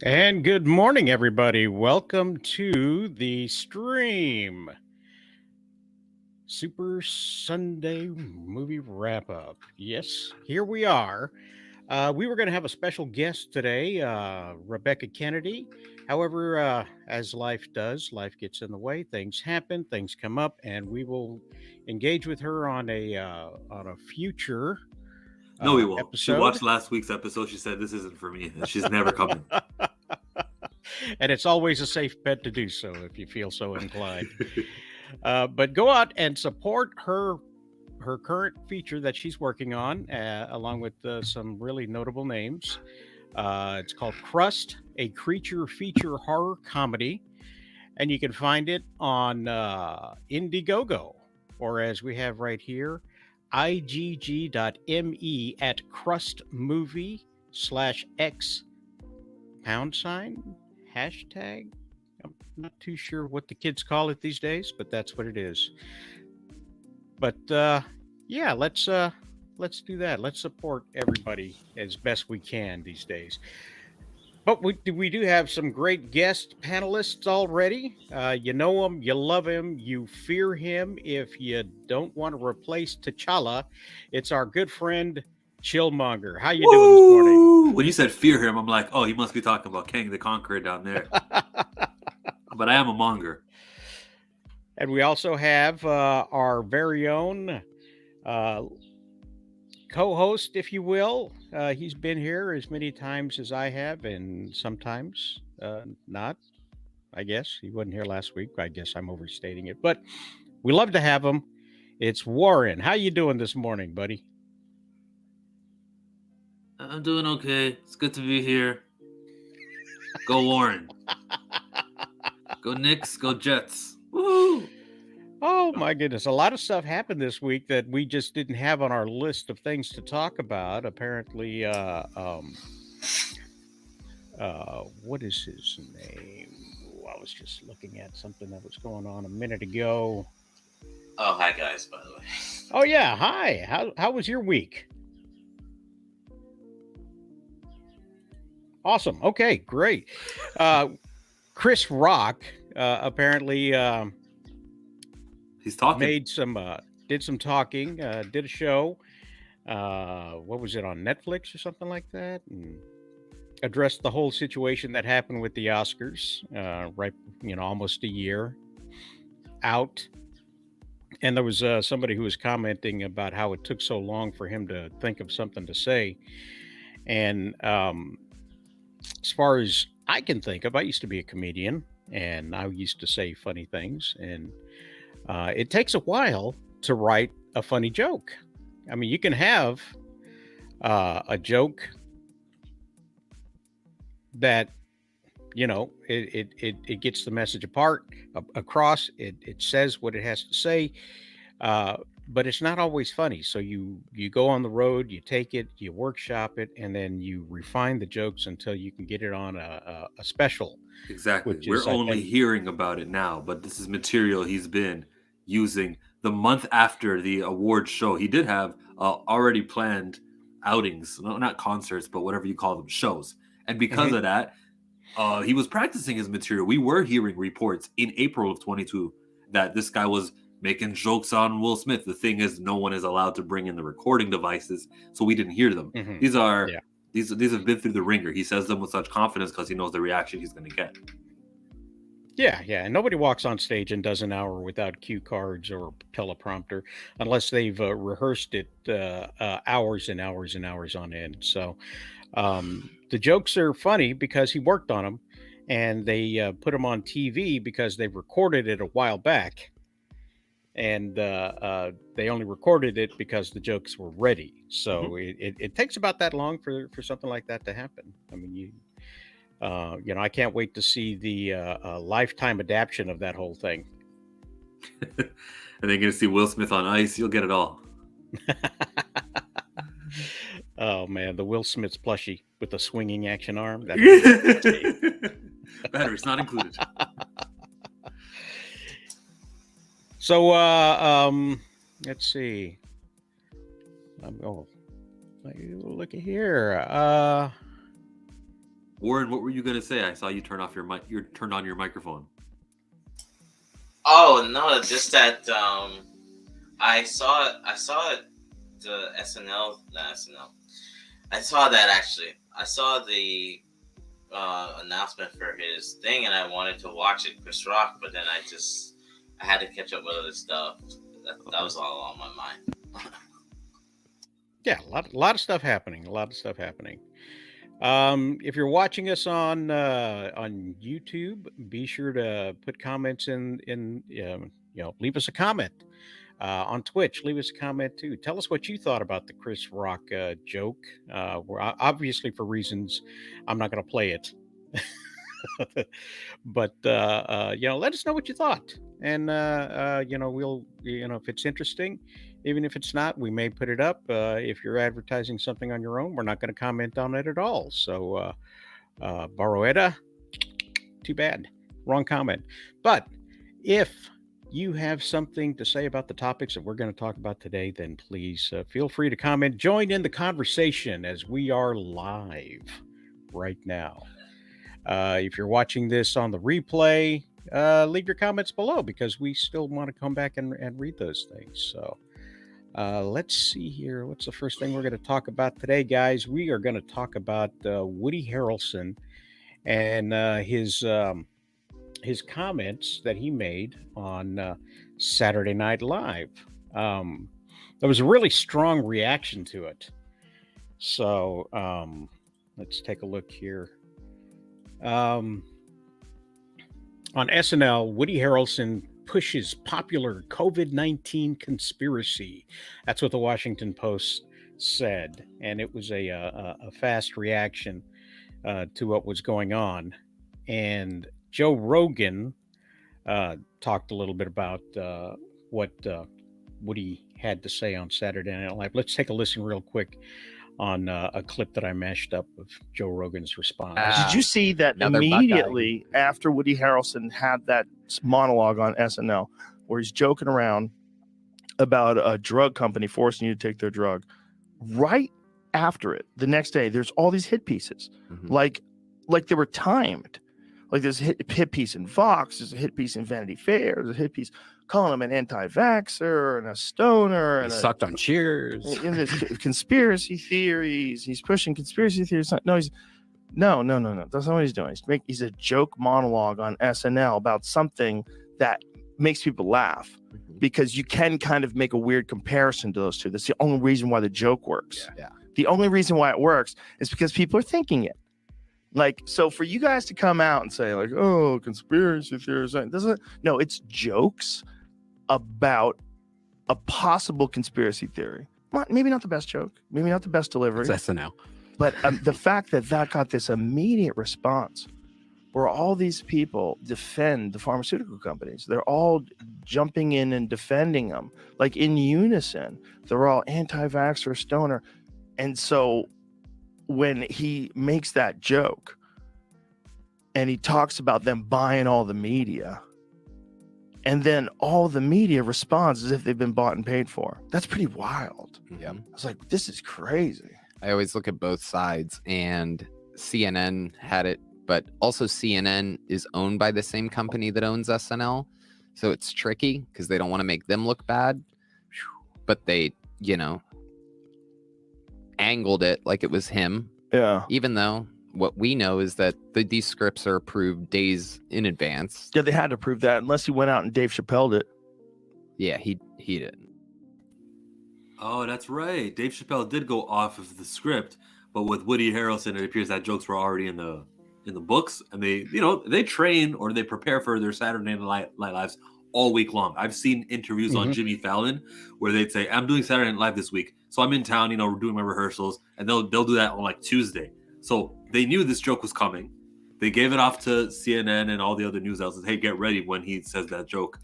And good morning, everybody. Welcome to the stream. Super Sunday movie wrap up. Yes, here we are. We were going to have a special guest today, Rebecca Kennedy. However, as life does, life gets in the way. Things happen, things come up, and we will engage with her on a future No, we won't. She episode. watched last week's episode. She said, "This isn't for me," and she's never coming. And it's always a safe bet to do so if you feel so inclined. But go out and support her current feature that she's working on, along with some really notable names. It's called Crust, a creature feature horror comedy, and you can find it on Indiegogo, or as we have right here, igg.me at crustmovie/x #hashtag. I'm not too sure what the kids call it these days, but that's what it is. But yeah, let's do that. Let's support everybody as best we can these days. But we do have some great guest panelists already. You know him, you love him, you fear him. If you don't want to replace T'Challa, it's our good friend Chillmonger. How you doing this morning? When you said fear him, I'm like, oh, he must be talking about King the Conqueror down there. But I am a monger. And we also have our very own co-host, if you will. He's been here as many times as I have, and sometimes not. I guess he wasn't here last week. I guess I'm overstating it, but we love to have him. It's Warren. How you doing this morning, buddy? I'm doing okay. It's good to be here. Go Warren. Go Knicks. Go Jets. Woo! Oh my goodness. A lot of stuff happened this week that we just didn't have on our list of things to talk about. Apparently, what is his name? I was just looking at something that was going on a minute ago. Oh, hi guys, by the way. Oh yeah, hi. How was your week? Awesome. Okay, great. Chris Rock apparently He's talking. did some talking, did a show. What was it, on Netflix or something like that? And addressed the whole situation that happened with the Oscars, right, almost a year out. And there was somebody who was commenting about how it took so long for him to think of something to say. And as far as I can think of, I used to be a comedian and I used to say funny things. And it takes a while to write a funny joke. I mean, you can have a joke that it gets the message across. It says what it has to say, but it's not always funny. So you go on the road, you take it, you workshop it, and then you refine the jokes until you can get it on a special. Exactly. We're only hearing about it now, but this is material he's been using the month after the award show. He did have already planned outings, not concerts, but whatever you call them, shows. And because of that, he was practicing his material. We were hearing reports in April of 22 that this guy was making jokes on Will Smith. The thing is, no one is allowed to bring in the recording devices, so we didn't hear them. These have been through the ringer. He says them with such confidence because he knows the reaction he's going to get. Yeah. And nobody walks on stage and does an hour without cue cards or teleprompter unless they've rehearsed it hours and hours and hours on end. So the jokes are funny because he worked on them, and they put them on TV because they recorded it a while back. And they only recorded it because the jokes were ready. So it takes about that long for something like that to happen. I mean, I can't wait to see the lifetime adaptation of that whole thing. And then you're going to see Will Smith on ice. You'll get it all. Oh man, the Will Smith's plushie with the swinging action arm. Batteries not included. So let's see. Look at here. Warren, what were you gonna say? I saw you turn off your mic. You turned on your microphone. Oh no, just that I saw the SNL, not SNL. I saw that actually. I saw the announcement for his thing, and I wanted to watch it, Chris Rock, but then I had to catch up with other stuff. That was all on my mind. Yeah, a lot of stuff happening. A lot of stuff happening. If you're watching us on YouTube, be sure to put comments leave us a comment. On Twitch, leave us a comment too. Tell us what you thought about the Chris Rock joke. Obviously, for reasons I'm not going to play it, but let us know what you thought, and we'll if it's interesting. Even if it's not, we may put it up. If you're advertising something on your own, we're not going to comment on it at all. So, Baroetta, too bad. Wrong comment. But if you have something to say about the topics that we're going to talk about today, then please feel free to comment. Join in the conversation as we are live right now. If you're watching this on the replay, leave your comments below because we still want to come back and read those things. So. Let's see here. What's the first thing we're going to talk about today, guys? We are going to talk about Woody Harrelson and his comments that he made on Saturday Night Live. There was a really strong reaction to it. So let's take a look here. On SNL, Woody Harrelson pushes popular COVID-19 conspiracy. That's what the Washington Post said, and it was a fast reaction to what was going on. And Joe Rogan talked a little bit about what Woody had to say on Saturday Night Live. Let's take a listen real quick on a clip that I mashed up of Joe Rogan's response. Did you see that immediately after Woody Harrelson had that monologue on SNL where he's joking around about a drug company forcing you to take their drug? Right after it, the next day, there's all these hit pieces, like they were timed. Like there's a hit piece in Vox, there's a hit piece in Vanity Fair, there's a hit piece calling him an anti-vaxxer and a stoner. And sucked on Cheers. And there's conspiracy theories. He's pushing conspiracy theories. No. That's not what he's doing. He's a joke monologue on SNL about something that makes people laugh because you can kind of make a weird comparison to those two. That's the only reason why the joke works. Yeah. The only reason why it works is because people are thinking it. Like, so for you guys to come out and say like, oh, conspiracy theories, no, it's jokes about a possible conspiracy theory. Maybe not the best joke, maybe not the best delivery. It's SNL. But the fact that got this immediate response where all these people defend the pharmaceutical companies, they're all jumping in and defending them, like in unison. They're all anti-vaxxer, stoner. And so when he makes that joke and he talks about them buying all the media, and then all the media responds as if they've been bought and paid for, that's pretty wild. Yeah. I was like, this is crazy. I always look at both sides, and CNN had it, but also CNN is owned by the same company that owns SNL. So it's tricky because they don't want to make them look bad, but they, angled it like it was him. Yeah. Even though what we know is that these scripts are approved days in advance. Yeah, they had to prove that unless he went out and Dave Chappelle'd it. Yeah, he didn't. Oh, that's right. Dave Chappelle did go off of the script, but with Woody Harrelson, it appears that jokes were already in the books, and they train or they prepare for their Saturday Night Lives all week long. I've seen interviews on Jimmy Fallon where they'd say, "I'm doing Saturday Night Live this week, so I'm in town. We're doing my rehearsals," and they'll do that on like Tuesday. So they knew this joke was coming. They gave it off to CNN and all the other news outlets. Hey, get ready when he says that joke.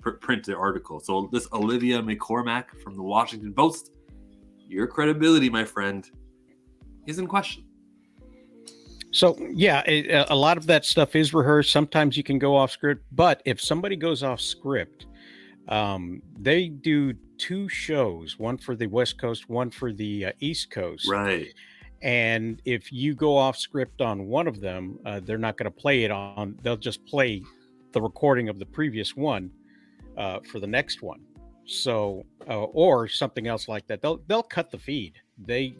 Print the article. So this Olivia McCormack from the Washington Post, your credibility, my friend, is in question. So yeah, a lot of that stuff is rehearsed. Sometimes you can go off script, but if somebody goes off script, they do two shows, one for the West Coast, one for the East Coast. Right. And if you go off script on one of them, they're not going to play it on. They'll just play the recording of the previous one for the next one. So, or something else like that. They'll cut the feed. They,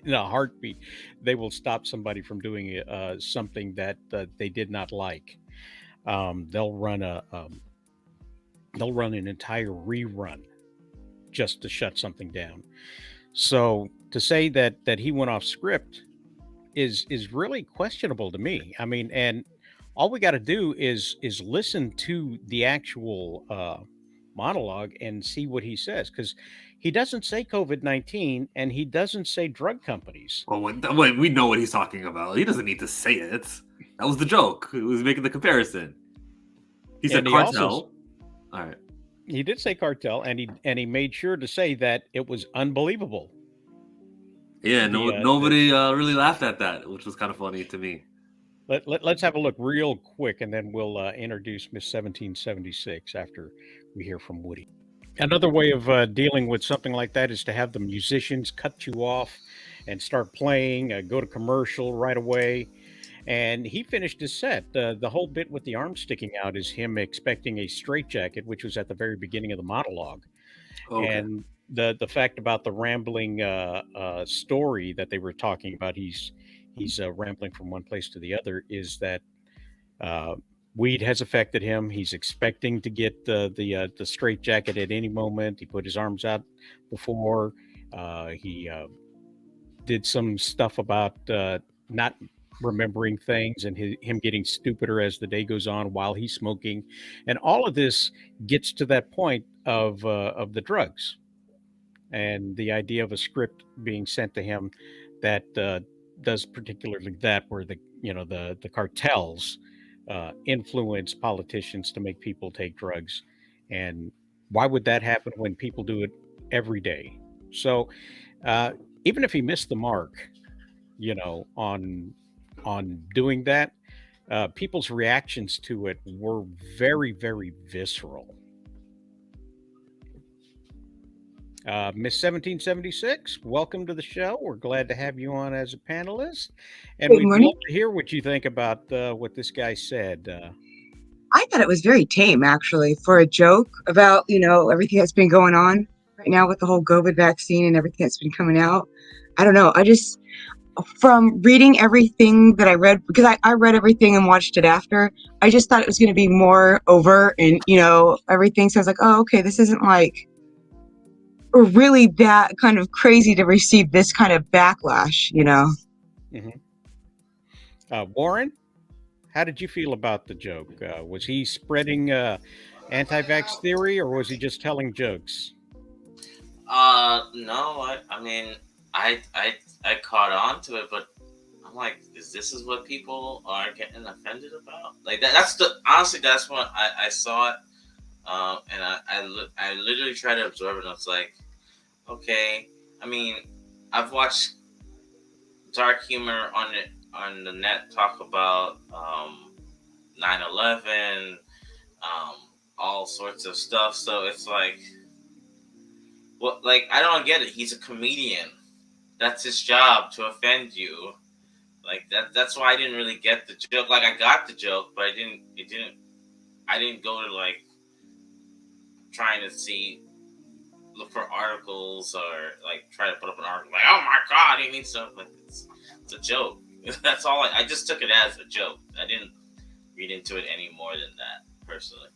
in a heartbeat, they will stop somebody from doing something that they did not like. They'll run an entire rerun just to shut something down. So to say that he went off script is really questionable to me. I mean, and all we got to do is listen to the actual monologue and see what he says, because he doesn't say COVID-19 and he doesn't say drug companies. Well, wait, we know what he's talking about. He doesn't need to say it. That was the joke. He was making the comparison. He said cartel. All right. He did say cartel, and he made sure to say that it was unbelievable. Yeah, nobody really laughed at that, which was kind of funny to me. Let's have a look real quick, and then we'll introduce Miss 1776 after we hear from Woody. Another way of dealing with something like that is to have the musicians cut you off and start playing, go to commercial right away. And he finished his set. The whole bit with the arm sticking out is him expecting a straitjacket, which was at the very beginning of the monologue. Okay. And the fact about the rambling story that they were talking about, he's rambling from one place to the other, is that weed has affected him. He's expecting to get the straitjacket at any moment. He put his arms out before. He did some stuff about not remembering things, and him getting stupider as the day goes on while he's smoking, and all of this gets to that point of the drugs, and the idea of a script being sent to him that does particularly that, where the cartels influence politicians to make people take drugs. And why would that happen when people do it every day? So even if he missed the mark, on doing that, people's reactions to it were very, very visceral. Miss 1776, welcome to the show. We're glad to have you on as a panelist, and we'd love to hear what you think about what this guy said. I thought it was very tame, actually, for a joke about everything that's been going on right now with the whole COVID vaccine and everything that's been coming out. I don't know. From reading everything that I read, because I read everything and watched it after, I just thought it was going to be more overt and, everything. So I was like, oh, okay, this isn't like really that kind of crazy to receive this kind of backlash, Mm-hmm. Warren, how did you feel about the joke? Was he spreading anti-vax theory, or was he just telling jokes? No, I mean, I caught on to it, but I'm like, this is what people are getting offended about? Like honestly, that's when I saw it, and I literally tried to absorb it, and I was like, okay. I mean, I've watched dark humor on the net talk about 9/11, all sorts of stuff. So it's like, I don't get it. He's a comedian. That's his job, to offend you. Like that's why I didn't really get the joke. Like, I got the joke, but I didn't go to trying to look for articles, or try to put up an article like, oh my God, he needs stuff. Like, it's a joke. That's all. I just took it as a joke. I didn't read into it any more than that, personally.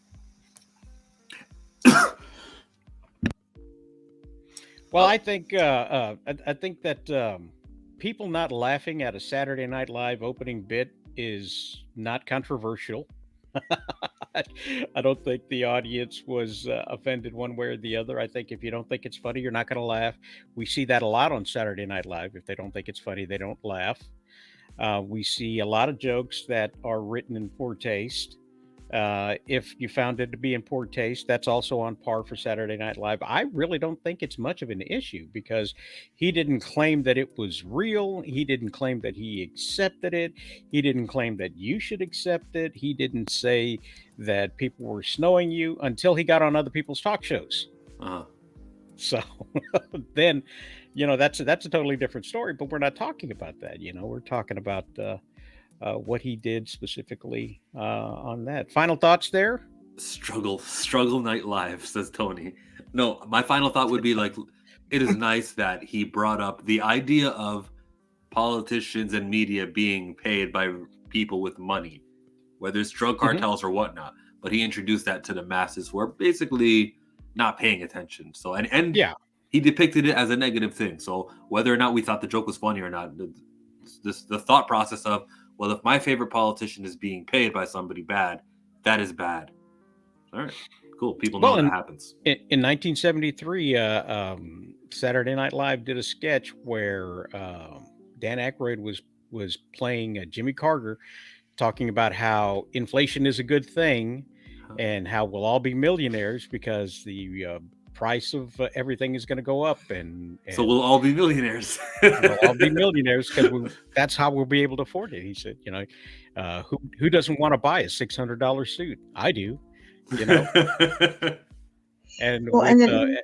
Well, I think that people not laughing at a Saturday Night Live opening bit is not controversial. I don't think the audience was offended one way or the other. I think if you don't think it's funny, you're not going to laugh. We see that a lot on Saturday Night Live. If they don't think it's funny, they don't laugh. We see a lot of jokes that are written in poor taste. If you found it to be in poor taste, that's also on par for Saturday Night Live. I really don't think it's much of an issue, because he didn't claim that it was real. He didn't claim that he accepted it. He didn't claim that you should accept it. He didn't say that people were snowing you until he got on other people's talk shows. Uh-huh. So then, that's a totally different story. But we're not talking about that. We're talking about what he did specifically on that. Final thoughts there? Struggle night live, says Tony. No, my final thought would be like, it is nice that he brought up the idea of politicians and media being paid by people with money, whether it's drug cartels or whatnot. But he introduced that to the masses who are basically not paying attention. So and Yeah. he depicted it as a negative thing. So whether or not we thought the joke was funny or not, the thought process of, well, if my favorite politician is being paid by somebody bad, that is bad. All right, cool. People know that happens. In 1973, Saturday Night Live did a sketch where Dan Aykroyd was playing Jimmy Carter, talking about how inflation is a good thing and how we'll all be millionaires because the price of everything is going to go up, and so we'll all be millionaires. We'll all be millionaires because that's how we'll be able to afford it. He said, who doesn't want to buy a $600 suit? I do. And Well, and then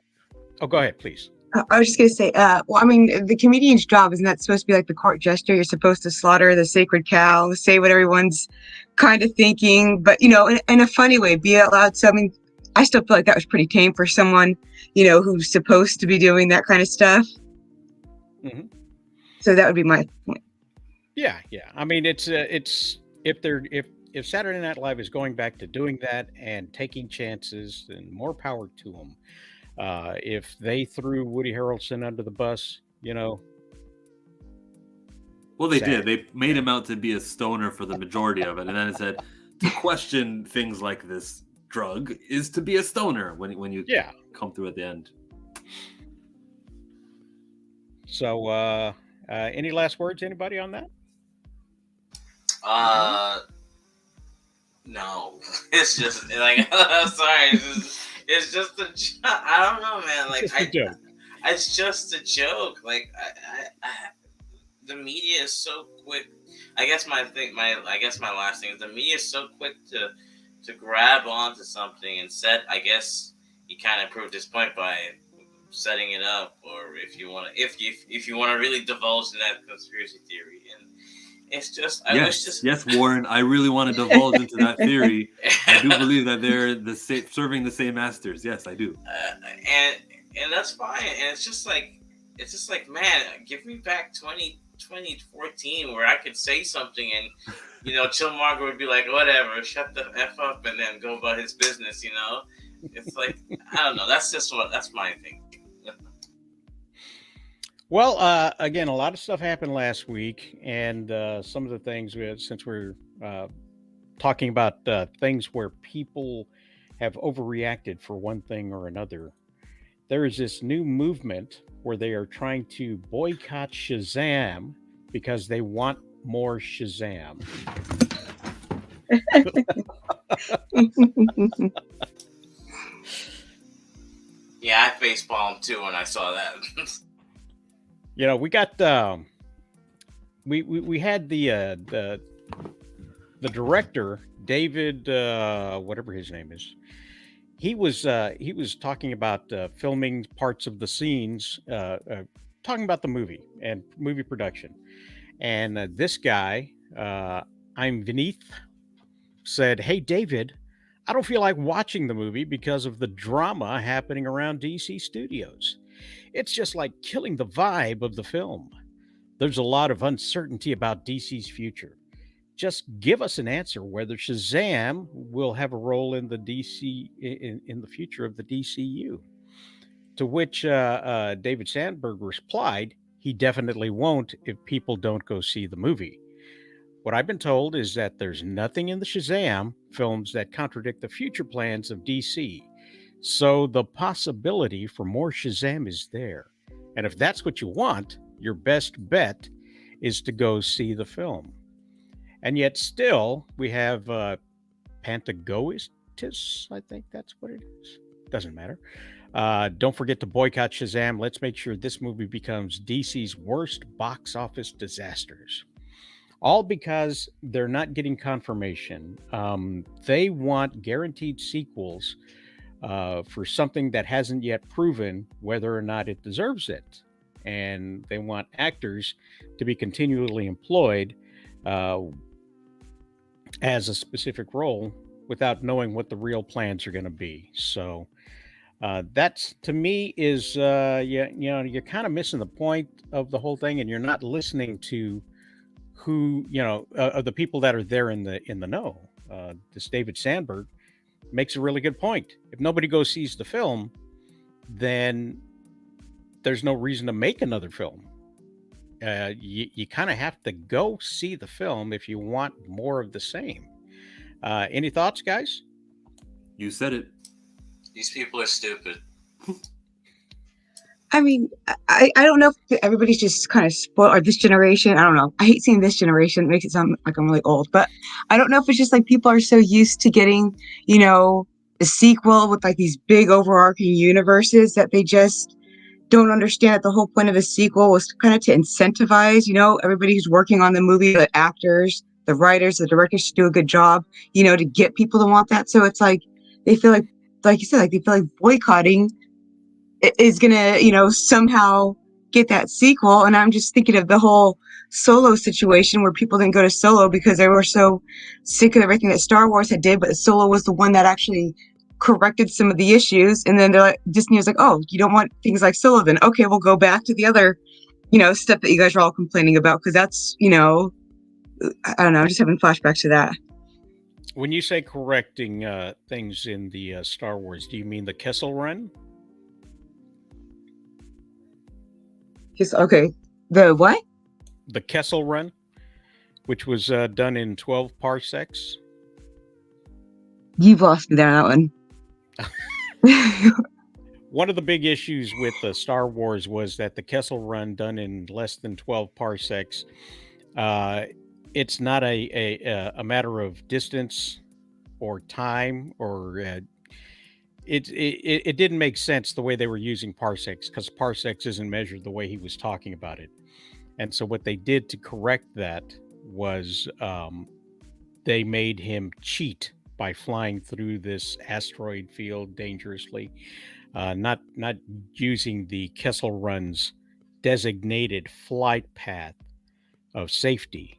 go ahead, please. I was just gonna say, the comedian's job, isn't that supposed to be like the court jester? You're supposed to slaughter the sacred cow, say what everyone's kind of thinking, but in a funny way, be out loud. So I still feel like that was pretty tame for someone, who's supposed to be doing that kind of stuff. Mm-hmm. So that would be my point. Yeah. It's if Saturday Night Live is going back to doing that and taking chances, then more power to them. If they threw Woody Harrelson under the bus, well, they did. They made him out to be a stoner for the majority of it, and then it said to question things like this drug is to be a stoner when you come through at the end. So, any last words, anybody on that? No, it's just like sorry, it's just I don't know, man. Like it's just a joke. Like the media is so quick. I guess my last thing is the media is so quick to grab onto something and I guess he kind of proved his point by setting it up, or if you want to really divulge in that conspiracy theory. And it's just yes, Warren, I really want to divulge into that theory. I do believe that they're serving the same masters. Yes, I do. And that's fine. And it's just like man, give me back 2014 where I could say something and Chill Margaret would be like, whatever, shut the F up and then go about his business. It's like, I don't know. That's my thing. Well, again, a lot of stuff happened last week, and some of the things, since we're talking about things where people have overreacted for one thing or another, there is this new movement where they are trying to boycott Shazam because they want more Shazam. Yeah, I facepalmed too when I saw that. We got we had the director, David, whatever his name is. He was talking about filming parts of the scenes, talking about the movie and movie production. And this guy, I'm Vineeth, said, "Hey, David, I don't feel like watching the movie because of the drama happening around DC Studios. It's just like killing the vibe of the film. There's a lot of uncertainty about DC's future. Just give us an answer whether Shazam will have a role in the DC in the future of the DCU." To which David Sandberg replied, "He definitely won't if people don't go see the movie. What I've been told is that there's nothing in the Shazam films that contradict the future plans of DC. So the possibility for more Shazam is there. And if that's what you want, your best bet is to go see the film." And yet still, we have Pantagoistis, I think that's what it is. Doesn't matter. Don't forget to boycott Shazam. Let's make sure this movie becomes DC's worst box office disasters. All because they're not getting confirmation. They want guaranteed sequels for something that hasn't yet proven whether or not it deserves it. and they want actors to be continually employed as a specific role without knowing what the real plans are going to be. So that's, to me, is you're kind of missing the point of the whole thing, and you're not listening to who of the people that are there in the know. This David Sandberg makes a really good point. If nobody goes sees the film, then there's no reason to make another film. You kind of have to go see the film if you want more of the same. Any thoughts, guys? You said it. These people are stupid. I mean, I don't know if everybody's just kind of spoiled, or this generation. I don't know. I hate seeing this generation. It makes it sound like I'm really old, but I don't know if it's just like people are so used to getting, a sequel with like these big overarching universes that they just don't understand that the whole point of a sequel was kind of to incentivize, everybody who's working on the movie, the actors, the writers, the directors, to do a good job, to get people to want that. So it's like they feel like you said, like they feel like boycotting is gonna, somehow get that sequel. And I'm just thinking of the whole Solo situation where people didn't go to Solo because they were so sick of everything that Star Wars had did, but Solo was the one that actually corrected some of the issues. And then Disney was like, oh, you don't want things like Solo, then okay, we'll go back to the other, stuff that you guys are all complaining about, because that's, I don't know, I'm just having flashbacks to that. When you say correcting things in the Star Wars, do you mean the Kessel Run? Okay. The what? The Kessel Run, which was done in 12 parsecs. You've lost me there on that one. One of the big issues with the Star Wars was that the Kessel Run, done in less than 12 parsecs, it's not a matter of distance or time, or it didn't make sense the way they were using parsecs, because parsecs isn't measured the way he was talking about it. And so what they did to correct that was they made him cheat by flying through this asteroid field dangerously, not using the Kessel Run's designated flight path of safety,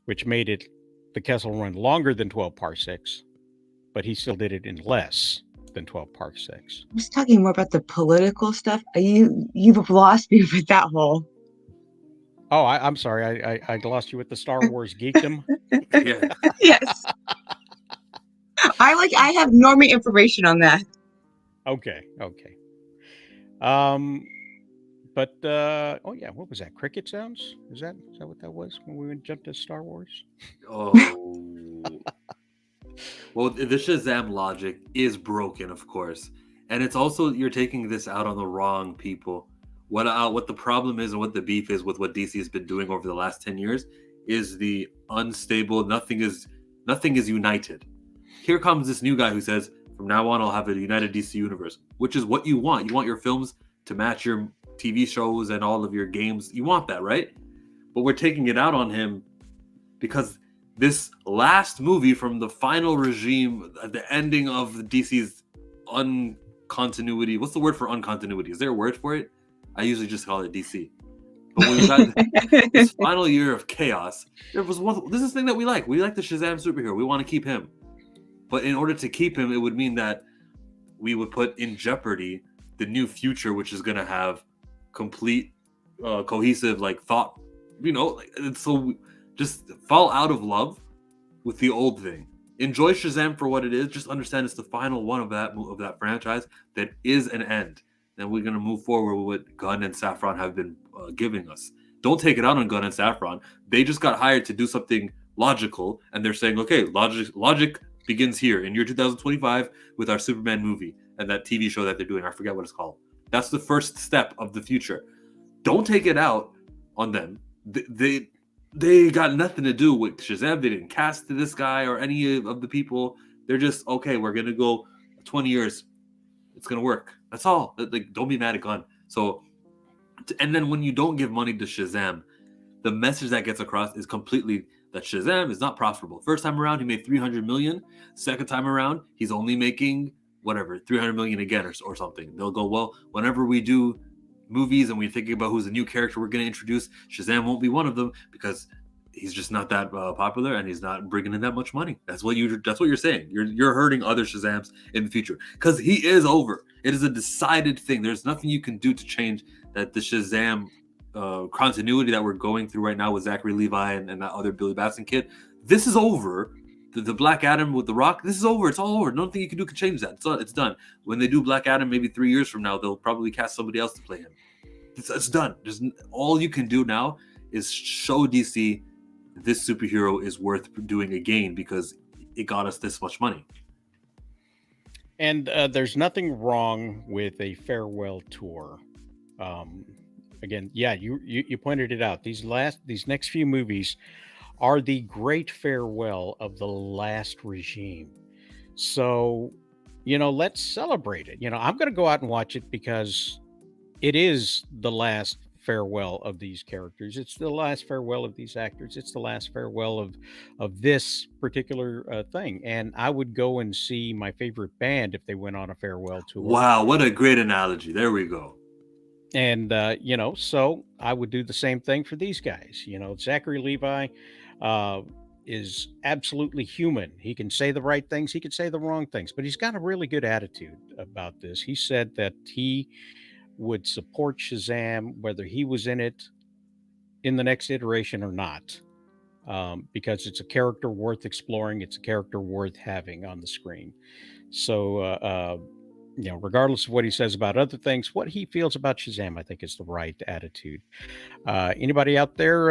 which made it the Kessel Run longer than 12 parsecs, but he still did it in less than 12 parsecs. I was talking more about the political stuff. You've lost me with that whole. Oh, I'm sorry. I lost you with the Star Wars geekdom. Yeah. Yes. I have normie information on that. Okay. But oh yeah, what was that? Cricket sounds? Is that what that was when we jumped to Star Wars? Oh. Well, the Shazam logic is broken, of course, and it's also, you're taking this out on the wrong people. What the problem is and what the beef is with what DC has been doing over the last 10 years is the unstable. Nothing is united. Here comes this new guy who says, from now on, I'll have a united DC universe, which is what you want. You want your films to match your TV shows and all of your games. You want that, right? But we're taking it out on him because this last movie from the final regime, the ending of DC's uncontinuity. What's the word for uncontinuity? Is there a word for it? I usually just call it DC. But when we got this final year of chaos, there was this is the thing that we like. We like the Shazam superhero. We want to keep him. But in order to keep him, it would mean that we would put in jeopardy the new future, which is going to have complete, cohesive, thought. So just fall out of love with the old thing. Enjoy Shazam for what it is. Just understand it's the final one of that franchise that is an end. Then we're going to move forward with what Gunn and Safran have been giving us. Don't take it out on Gunn and Safran. They just got hired to do something logical, and they're saying, okay, logic begins here in year 2025 with our Superman movie and that TV show that they're doing. I forget what it's called. That's the first step of the future. Don't take it out on them. They got nothing to do with Shazam. They didn't cast this guy or any of the people. They're just, okay, we're going to go 20 years. It's going to work. That's all. Don't be mad at Gunn. So, and then when you don't give money to Shazam, the message that gets across is completely that Shazam is not profitable. First time around, he made $300 million. Second time around, he's only making whatever, $300 million again or something. They'll go, well, whenever we do movies and when you're thinking about who's the new character we're going to introduce, Shazam won't be one of them because he's just not that popular and he's not bringing in that much money. That's what you're saying. You're hurting other Shazams in the future because he is over. It is a decided thing. There's nothing you can do to change that. The Shazam continuity that we're going through right now with Zachary Levi and that other Billy Batson kid, this is over. The Black Adam with The Rock, this is over. It's all over. Nothing you can do can change that. It's done. When they do Black Adam, maybe 3 years from now, they'll probably cast somebody else to play him. It's done. All you can do now is show DC this superhero is worth doing again because it got us this much money. And there's nothing wrong with a farewell tour. Again, yeah, you pointed it out. These next few movies are the great farewell of the last regime. So, let's celebrate it. I'm going to go out and watch it because it is the last farewell of these characters. It's the last farewell of these actors. It's the last farewell of this particular thing. And I would go and see my favorite band if they went on a farewell tour. Wow, what a great analogy. There we go. And, so I would do the same thing for these guys. Zachary Levi is absolutely human. He can say the right things. He can say the wrong things, but he's got a really good attitude about this. He said that he would support Shazam, whether he was in it in the next iteration or not, because it's a character worth exploring. It's a character worth having on the screen. So, regardless of what he says about other things, what he feels about Shazam, I think is the right attitude. Anybody out there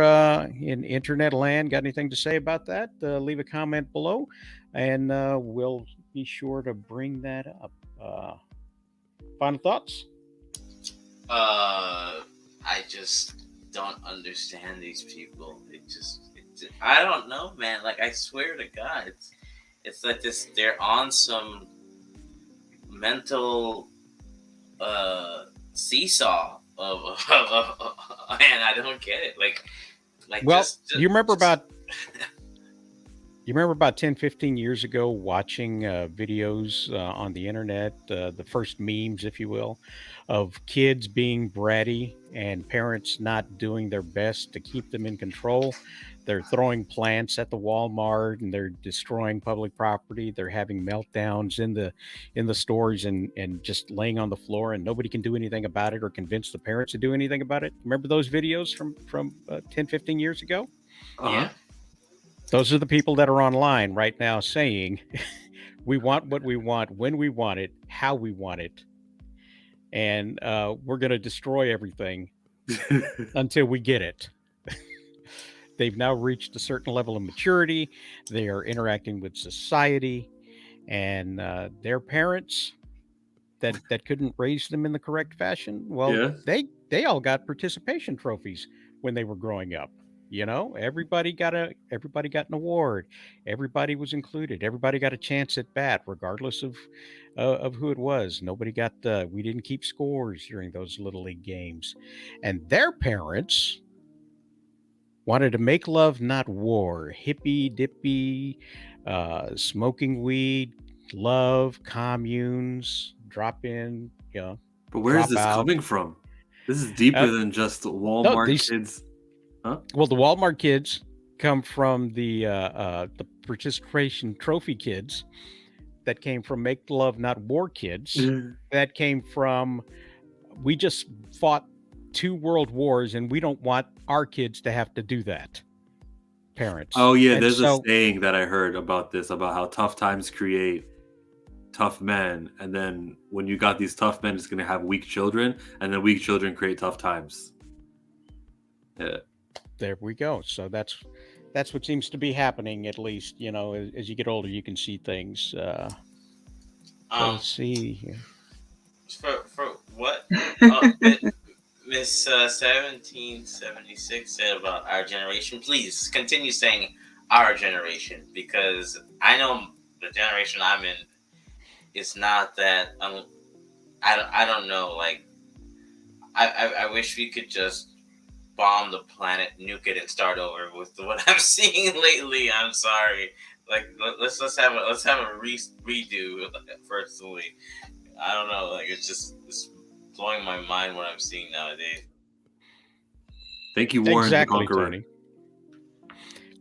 in internet land got anything to say about that? Leave a comment below, and we'll be sure to bring that up. Final thoughts? I just don't understand these people. I don't know, man. Like, I swear to God, it's like this. They're on some mental seesaw of and I don't get it. Like well, you remember about 10, 15 years ago watching videos on the internet, the first memes, if you will, of kids being bratty and parents not doing their best to keep them in control. They're throwing plants at the Walmart and they're destroying public property. They're having meltdowns in the stores and just laying on the floor, and nobody can do anything about it or convince the parents to do anything about it. Remember those videos from 10, 15 years ago? Yeah. Those are the people that are online right now saying, we want what we want, when we want it, how we want it. And we're going to destroy everything until we get it. They've now reached a certain level of maturity. They are interacting with society, and their parents that couldn't raise them in the correct fashion. Well, yeah. They all got participation trophies when they were growing up. Everybody got an award. Everybody was included. Everybody got a chance at bat, regardless of who it was. Nobody got we didn't keep scores during those little league games, and their parents wanted to make love, not war. Hippy dippy, smoking weed, love, communes, drop in. But where is this coming from? This is deeper than just Walmart kids. Huh? Well, the Walmart kids come from the participation trophy kids that came from Make Love Not War kids. That came from, we just fought 2 world wars and we don't want our kids to have to do that. Parents. Oh yeah, and there's a saying that I heard about this, about how tough times create tough men, and then when you got these tough men, it's going to have weak children, and then weak children create tough times. Yeah. There we go. So that's what seems to be happening, at least, as you get older, you can see things. Let's see. For what? Miss 1776 said about our generation. Please continue saying our generation, because I know the generation I'm in is not that. I don't know. Like, I wish we could just bomb the planet, nuke it, and start over with what I'm seeing lately. I'm sorry. Like, let's have a redo. Personally, I don't know. Like, it's blowing my mind what I'm seeing nowadays. Thank you, Warren Exactly, the Conqueror. Tony.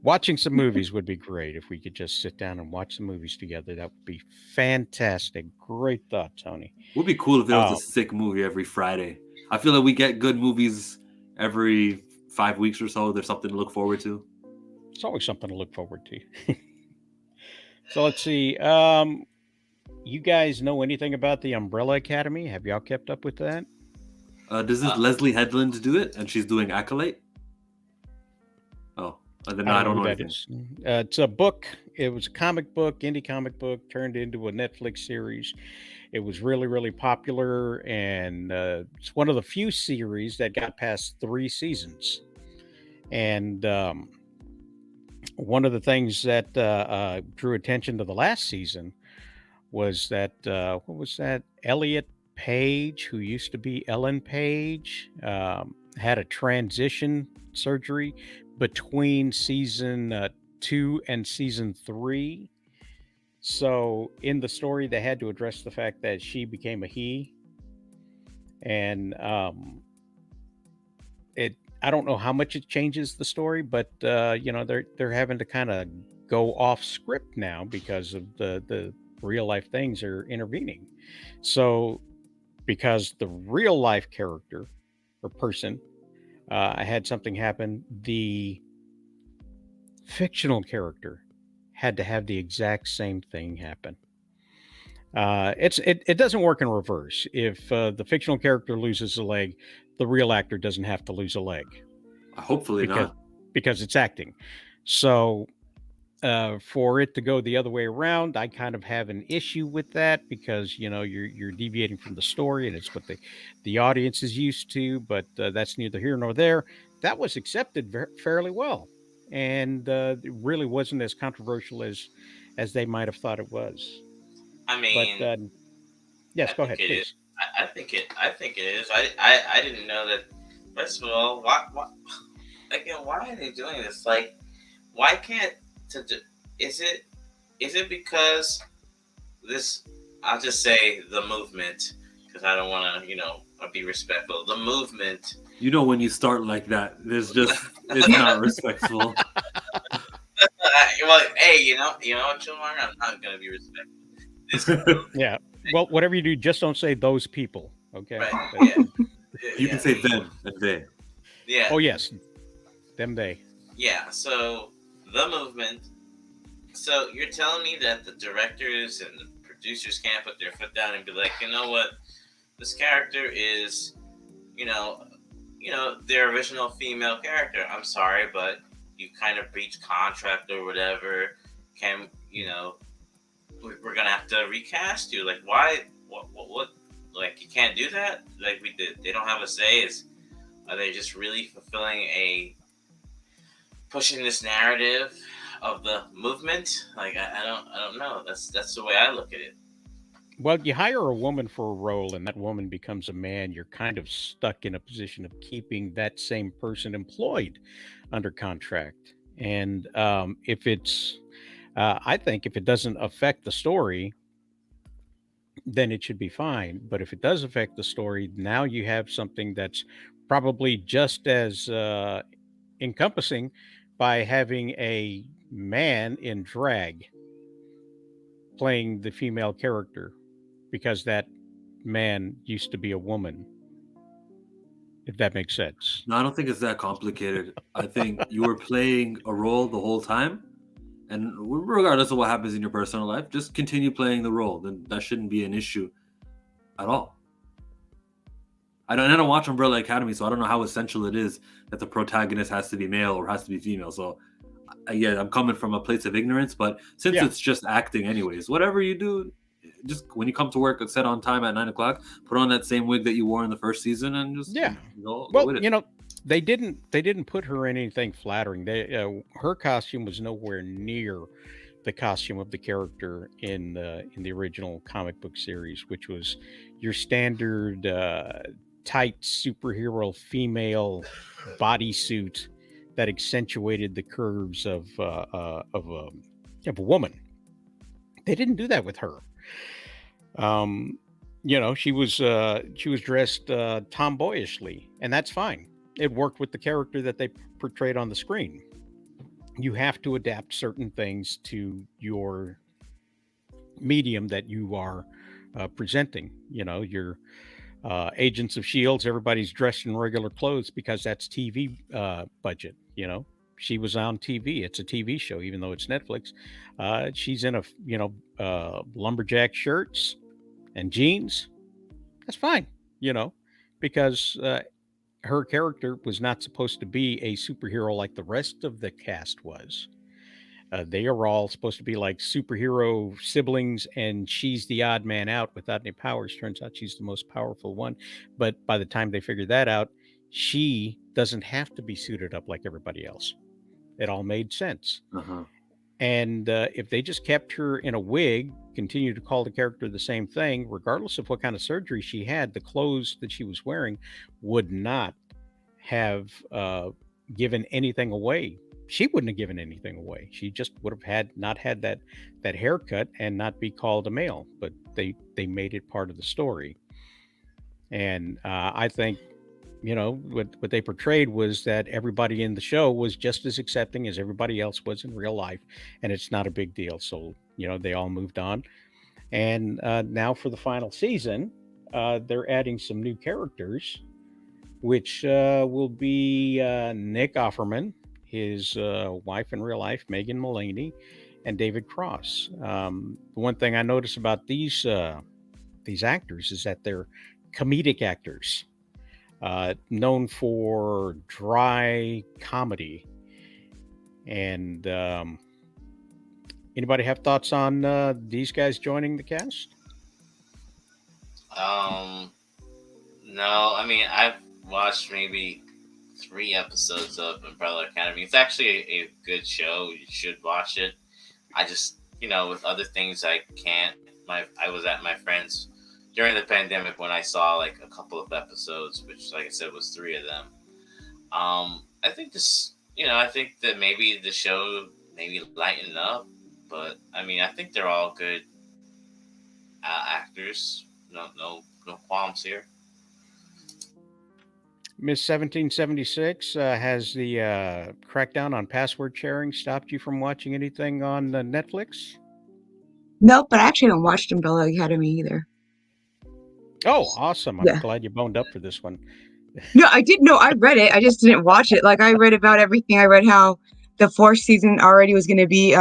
Watching some movies would be great if we could just sit down and watch some movies together. That would be fantastic. Great thought, Tony. Would be cool if there was a sick movie every Friday. I feel like we get good movies every 5 weeks or so. There's something to look forward to. It's always something to look forward to. So let's see. You guys know anything about the Umbrella Academy? Have y'all kept up with that? Does this Leslie Headland do it? And she's doing Acolyte? Oh, then I don't know who anything. It's a book. It was a comic book, indie comic book, turned into a Netflix series. It was really, really popular, and it's one of the few series that got past 3 seasons. And one of the things that drew attention to the last season was that what was that? Elliot Page, who used to be Ellen Page, had a transition surgery between season 2 and season 3. So in the story, they had to address the fact that she became a he, and I don't know how much it changes the story, but they're having to kind of go off script now because of the real life things are intervening. So because the real life character or person had something happen, the fictional character had to have the exact same thing happen. It doesn't work in reverse. If the fictional character loses a leg, the real actor doesn't have to lose a leg. Hopefully not. Because it's acting. So for it to go the other way around, I kind of have an issue with that because you're deviating from the story, and it's what the audience is used to. But that's neither here nor there. That was accepted fairly well, and it really wasn't as controversial as they might have thought it was. I mean, but yes, go ahead, please. I think it is. I didn't know that. First of all, why are they doing this? Like, why can't is it because this? I'll just say the movement, because I don't want to be respectful. The movement. When you start like that, it's not respectful. Well, hey, Chumar, I'm not gonna be respectful. Yeah. Well, whatever you do, just don't say those people. Okay. Right. Yeah. You can say them and they. Yeah. Oh yes, them they. Yeah. So the movement. So you're telling me that the directors and the producers can't put their foot down and be like, you know what, this character is, their original female character. I'm sorry, but you kind of breached contract or whatever. We're gonna have to recast you. Like, why? What? Like, you can't do that. Like we did. They don't have a say. Are they just really pushing this narrative of the movement? Like, I don't know. That's the way I look at it. Well, you hire a woman for a role and that woman becomes a man, you're kind of stuck in a position of keeping that same person employed under contract. And I think if it doesn't affect the story, then it should be fine. But if it does affect the story, now you have something that's probably just as encompassing by having a man in drag playing the female character, because that man used to be a woman, if that makes sense. No, I don't think it's that complicated. I think you were playing a role the whole time, and regardless of what happens in your personal life, just continue playing the role. Then that shouldn't be an issue at all. I don't watch Umbrella Academy, so I don't know how essential it is that the protagonist has to be male or has to be female. So yeah, I'm coming from a place of ignorance, but since it's just acting anyways, whatever you do, just when you come to work set on time at 9:00, put on that same wig that you wore in the first season and just go with it. They didn't put her in anything flattering. Her costume was nowhere near the costume of the character in the original comic book series, which was your standard tight superhero female bodysuit that accentuated the curves of a woman. They didn't do that with her. she was dressed tomboyishly, and that's fine. It worked with the character that they portrayed on the screen. You have to adapt certain things to your medium that you are presenting. Your Agents of Shields, everybody's dressed in regular clothes because that's TV budget. She was on TV. It's a TV show, even though it's Netflix. She's in lumberjack shirts and jeans. That's fine, because her character was not supposed to be a superhero like the rest of the cast was. They are all supposed to be like superhero siblings, and she's the odd man out without any powers. Turns out she's the most powerful one. But by the time they figured that out, she doesn't have to be suited up like everybody else. It all made sense. Uh-huh. And if they just kept her in a wig, continue to call the character the same thing, regardless of what kind of surgery she had, the clothes that she was wearing would not have given anything away. She wouldn't have given anything away. She just would have not had that haircut and not be called a male. But they made it part of the story. And I think, what they portrayed was that everybody in the show was just as accepting as everybody else was in real life, and it's not a big deal. So, they all moved on. And now for the final season, they're adding some new characters, which will be Nick Offerman, his wife in real life, Megan Mullany, and David Cross. The one thing I notice about these actors is that they're comedic actors, known for dry comedy. And anybody have thoughts on these guys joining the cast? No, I mean, I've watched maybe 3 episodes of Umbrella Academy. It's actually a good show. You should watch it. I just, with other things I can't. I was at my friend's during the pandemic when I saw like a couple of episodes, which, like I said, was 3 of them. I think this, I think that maybe the show maybe lighten up, but I mean, I think they're all good actors. No qualms here. Miss 1776, has the crackdown on password sharing stopped you from watching anything on Netflix? Nope, but I actually haven't watched Umbrella Academy either. Oh, awesome. I'm Yeah. glad you boned up for this one. No, I did. No, I read it. I just didn't watch it. Like, I read about everything. I read how the 4th season already was going to be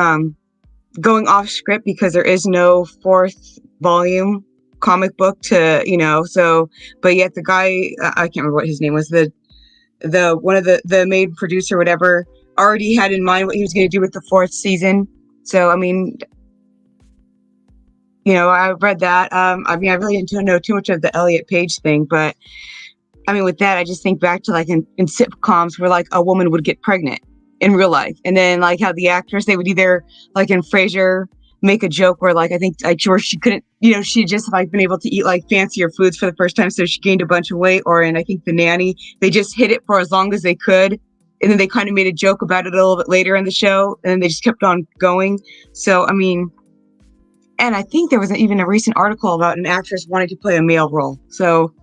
going off script because there is no 4th volume comic book to, so, but yet the guy, I can't remember what his name was, the one of the main producer, whatever, already had in mind what he was going to do with the 4th season. So, I mean, I read that. I mean, I really didn't know too much of the Elliot Page thing, but I mean, with that, I just think back to like in sitcoms where like a woman would get pregnant in real life, and then like how the actors, they would either like in Frasier make a joke where like I think like she couldn't, she just like been able to eat like fancier foods for the first time, so she gained a bunch of weight. Or in I think The Nanny, they just hid it for as long as they could, and then they kind of made a joke about it a little bit later in the show, and then they just kept on going. So I mean. And I think there was even a recent article about an actress wanting to play a male role. So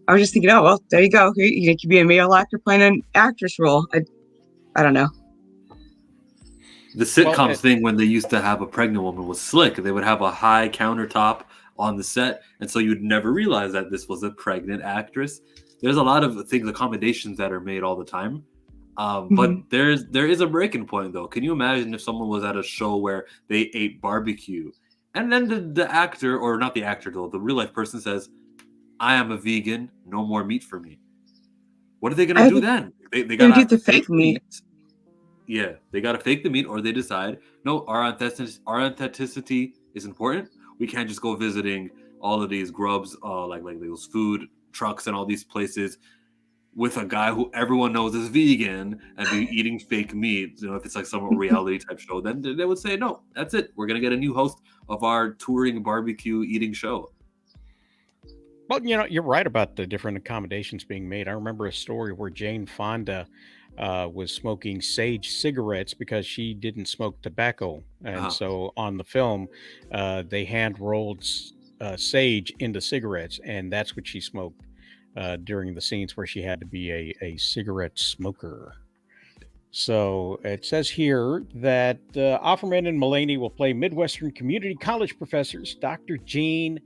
I was just thinking, oh, well, there you go. You could be a male actor playing an actress role. I don't know. The sitcom thing when they used to have a pregnant woman was slick. They would have a high countertop on the set, and so you'd never realize that this was a pregnant actress. There's a lot of things, accommodations that are made all the time. But there is a breaking point, though. Can you imagine if someone was at a show where they ate barbecue, and then the actor, or not the actor though, the real life person says, "I am a vegan, no more meat for me." What are they gonna do then? They gotta do the fake meat. Yeah, they gotta fake the meat, or they decide, no, our authenticity is important. We can't just go visiting all of these grubs, like those food trucks and all these places with a guy who everyone knows is vegan and be eating fake meat. If it's like some reality type show, then they would say, no, that's it. We're gonna get a new host of our touring barbecue eating show. Well, you're right about the different accommodations being made. I remember a story where Jane Fonda was smoking sage cigarettes because she didn't smoke tobacco. And so on the film, they hand rolled sage into cigarettes, and that's what she smoked during the scenes where she had to be a cigarette smoker. So it says here that Offerman and Mulaney will play Midwestern Community College professors Dr. Jean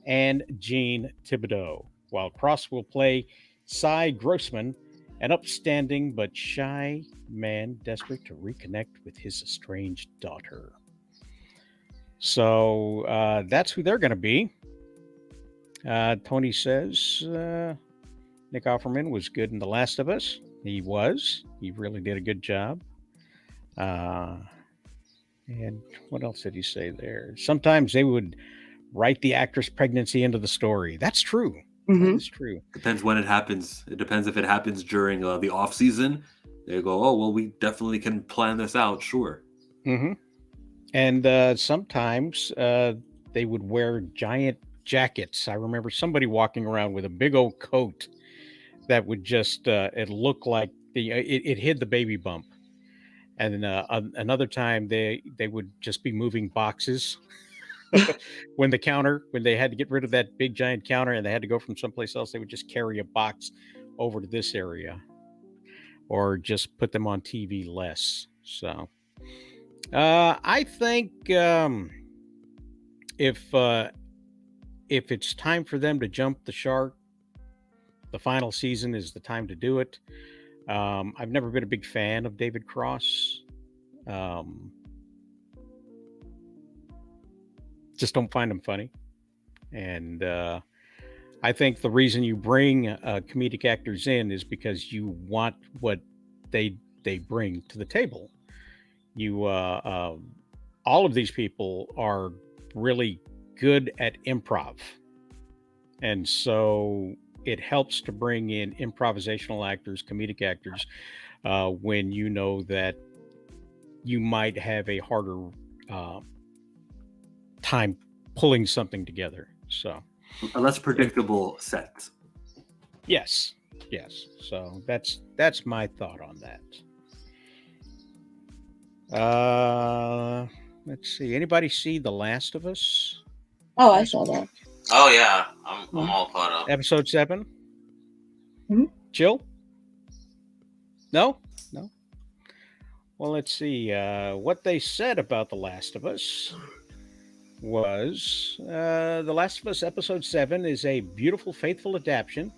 and Jean Thibodeau, while Cross will play Cy Grossman, an upstanding but shy man desperate to reconnect with his estranged daughter. So that's who they're going to be. Tony says Nick Offerman was good in The Last of Us. He was. He really did a good job. And what else did he say there? Sometimes they would write the actress' pregnancy into the story. That's true. Mhm. That is true. Depends when it happens. It depends if it happens during the off season. They go, oh well, we definitely can plan this out. Sure. Mm-hmm. And sometimes they would wear giant jackets. I remember somebody walking around with a big old coat that would just it looked like it hid the baby bump. And then another time they would just be moving boxes when they had to get rid of that big giant counter and they had to go from someplace else, they would just carry a box over to this area or just put them on TV less. So I think if it's time for them to jump the shark, the final season is the time to do it. I've never been a big fan of David Cross. Just don't find him funny. And I think the reason you bring comedic actors in is because you want what they bring to the table. You all of these people are really good at improv. And so it helps to bring in improvisational actors, comedic actors, when you know that you might have a harder time pulling something together. So A less predictable set. yes. So that's my thought on that. Let's see. Anybody see The Last of Us? Oh, I saw that. Oh yeah, I'm all caught up. Episode 7? Mhm. Jill? No? Well, let's see. What they said about The Last of Us was The Last of Us Episode 7 is a beautiful, faithful adaptation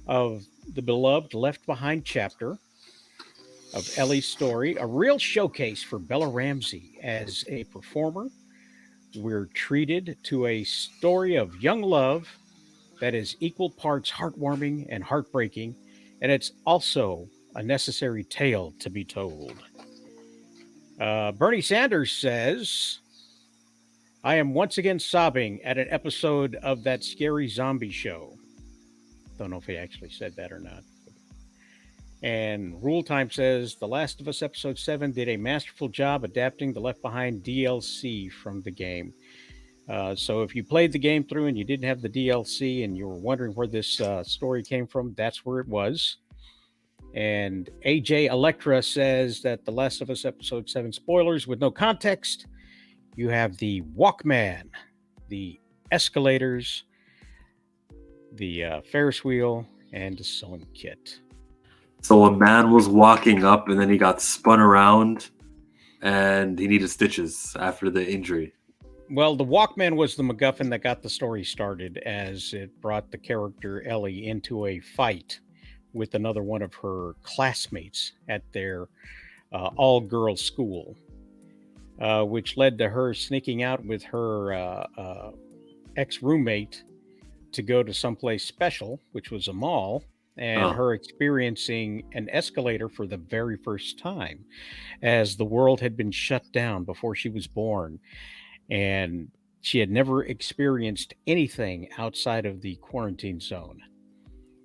of the beloved Left Behind chapter of Ellie's story, a real showcase for Bella Ramsey as a performer. We're treated to a story of young love that is equal parts heartwarming and heartbreaking, and it's also a necessary tale to be told. Bernie Sanders says, I am once again sobbing at an episode of that scary zombie show. Don't know if he actually said that or not. And Rule Time says, The Last of Us Episode 7 did a masterful job adapting the Left Behind DLC from the game. So if you played the game through and you didn't have the DLC and you were wondering where this story came from, that's where it was. And AJ Electra says that The Last of Us Episode 7 spoilers with no context. You have the Walkman, the escalators, the Ferris wheel, and a sewing kit. So a man was walking up and then he got spun around and he needed stitches after the injury. Well, the Walkman was the MacGuffin that got the story started, as it brought the character Ellie into a fight with another one of her classmates at their all-girls school, which led to her sneaking out with her ex-roommate to go to someplace special, which was a mall, and her experiencing an escalator for the very first time, as the world had been shut down before she was born. And she had never experienced anything outside of the quarantine zone.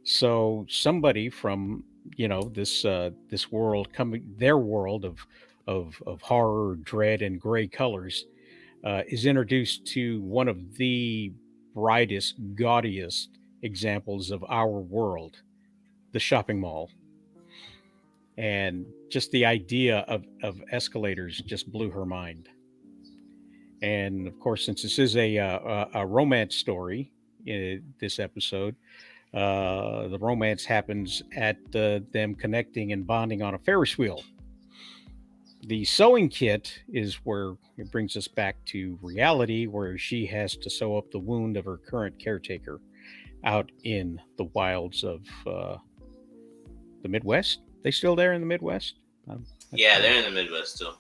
So somebody from this world coming, their world of horror, dread, and gray colors, is introduced to one of the brightest, gaudiest examples of our world, the shopping mall. And just the idea of escalators just blew her mind. And of course, since this is a romance story, this episode, the romance happens at them connecting and bonding on a Ferris wheel. The sewing kit is where it brings us back to reality, where she has to sew up the wound of her current caretaker out in the wilds of the Midwest. They still there in the Midwest? Yeah, they're in the Midwest still.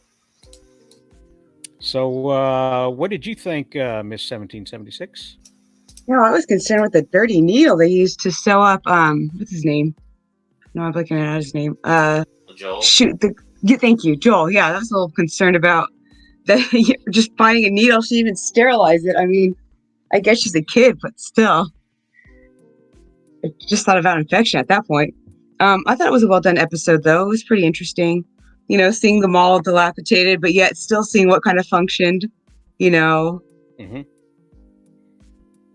So, what did you think, Miss 1776? No, I was concerned with the dirty needle they used to sew up. What's his name? No, I'm looking at his name. Joel. Thank you, Joel. Yeah, I was a little concerned about that. Just finding a needle. She even sterilized it. I mean, I guess she's a kid, but still, I just thought about infection at that point. I thought it was a well done episode, though. It was pretty interesting. Seeing them all dilapidated, but yet still seeing what kind of functioned. Mm-hmm.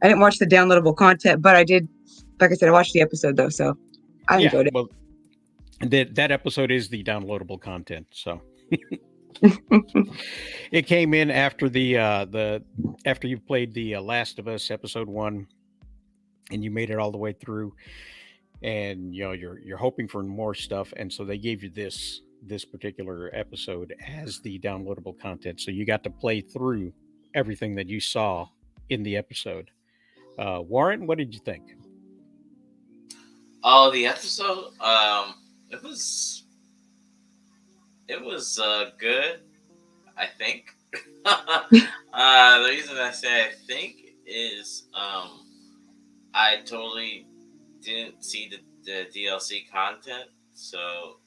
I didn't watch the downloadable content, but I did. Like I said, I watched the episode though, so I enjoyed it. Well, that episode is the downloadable content, so it came in after after you played the Last of Us episode 1, and you made it all the way through, and you're hoping for more stuff, and so they gave you this particular episode as the downloadable content, so you got to play through everything that you saw in the episode. Warren, what did you think? Oh, the episode. It was good. I think. The reason I say I think is I totally didn't see the DLC content, so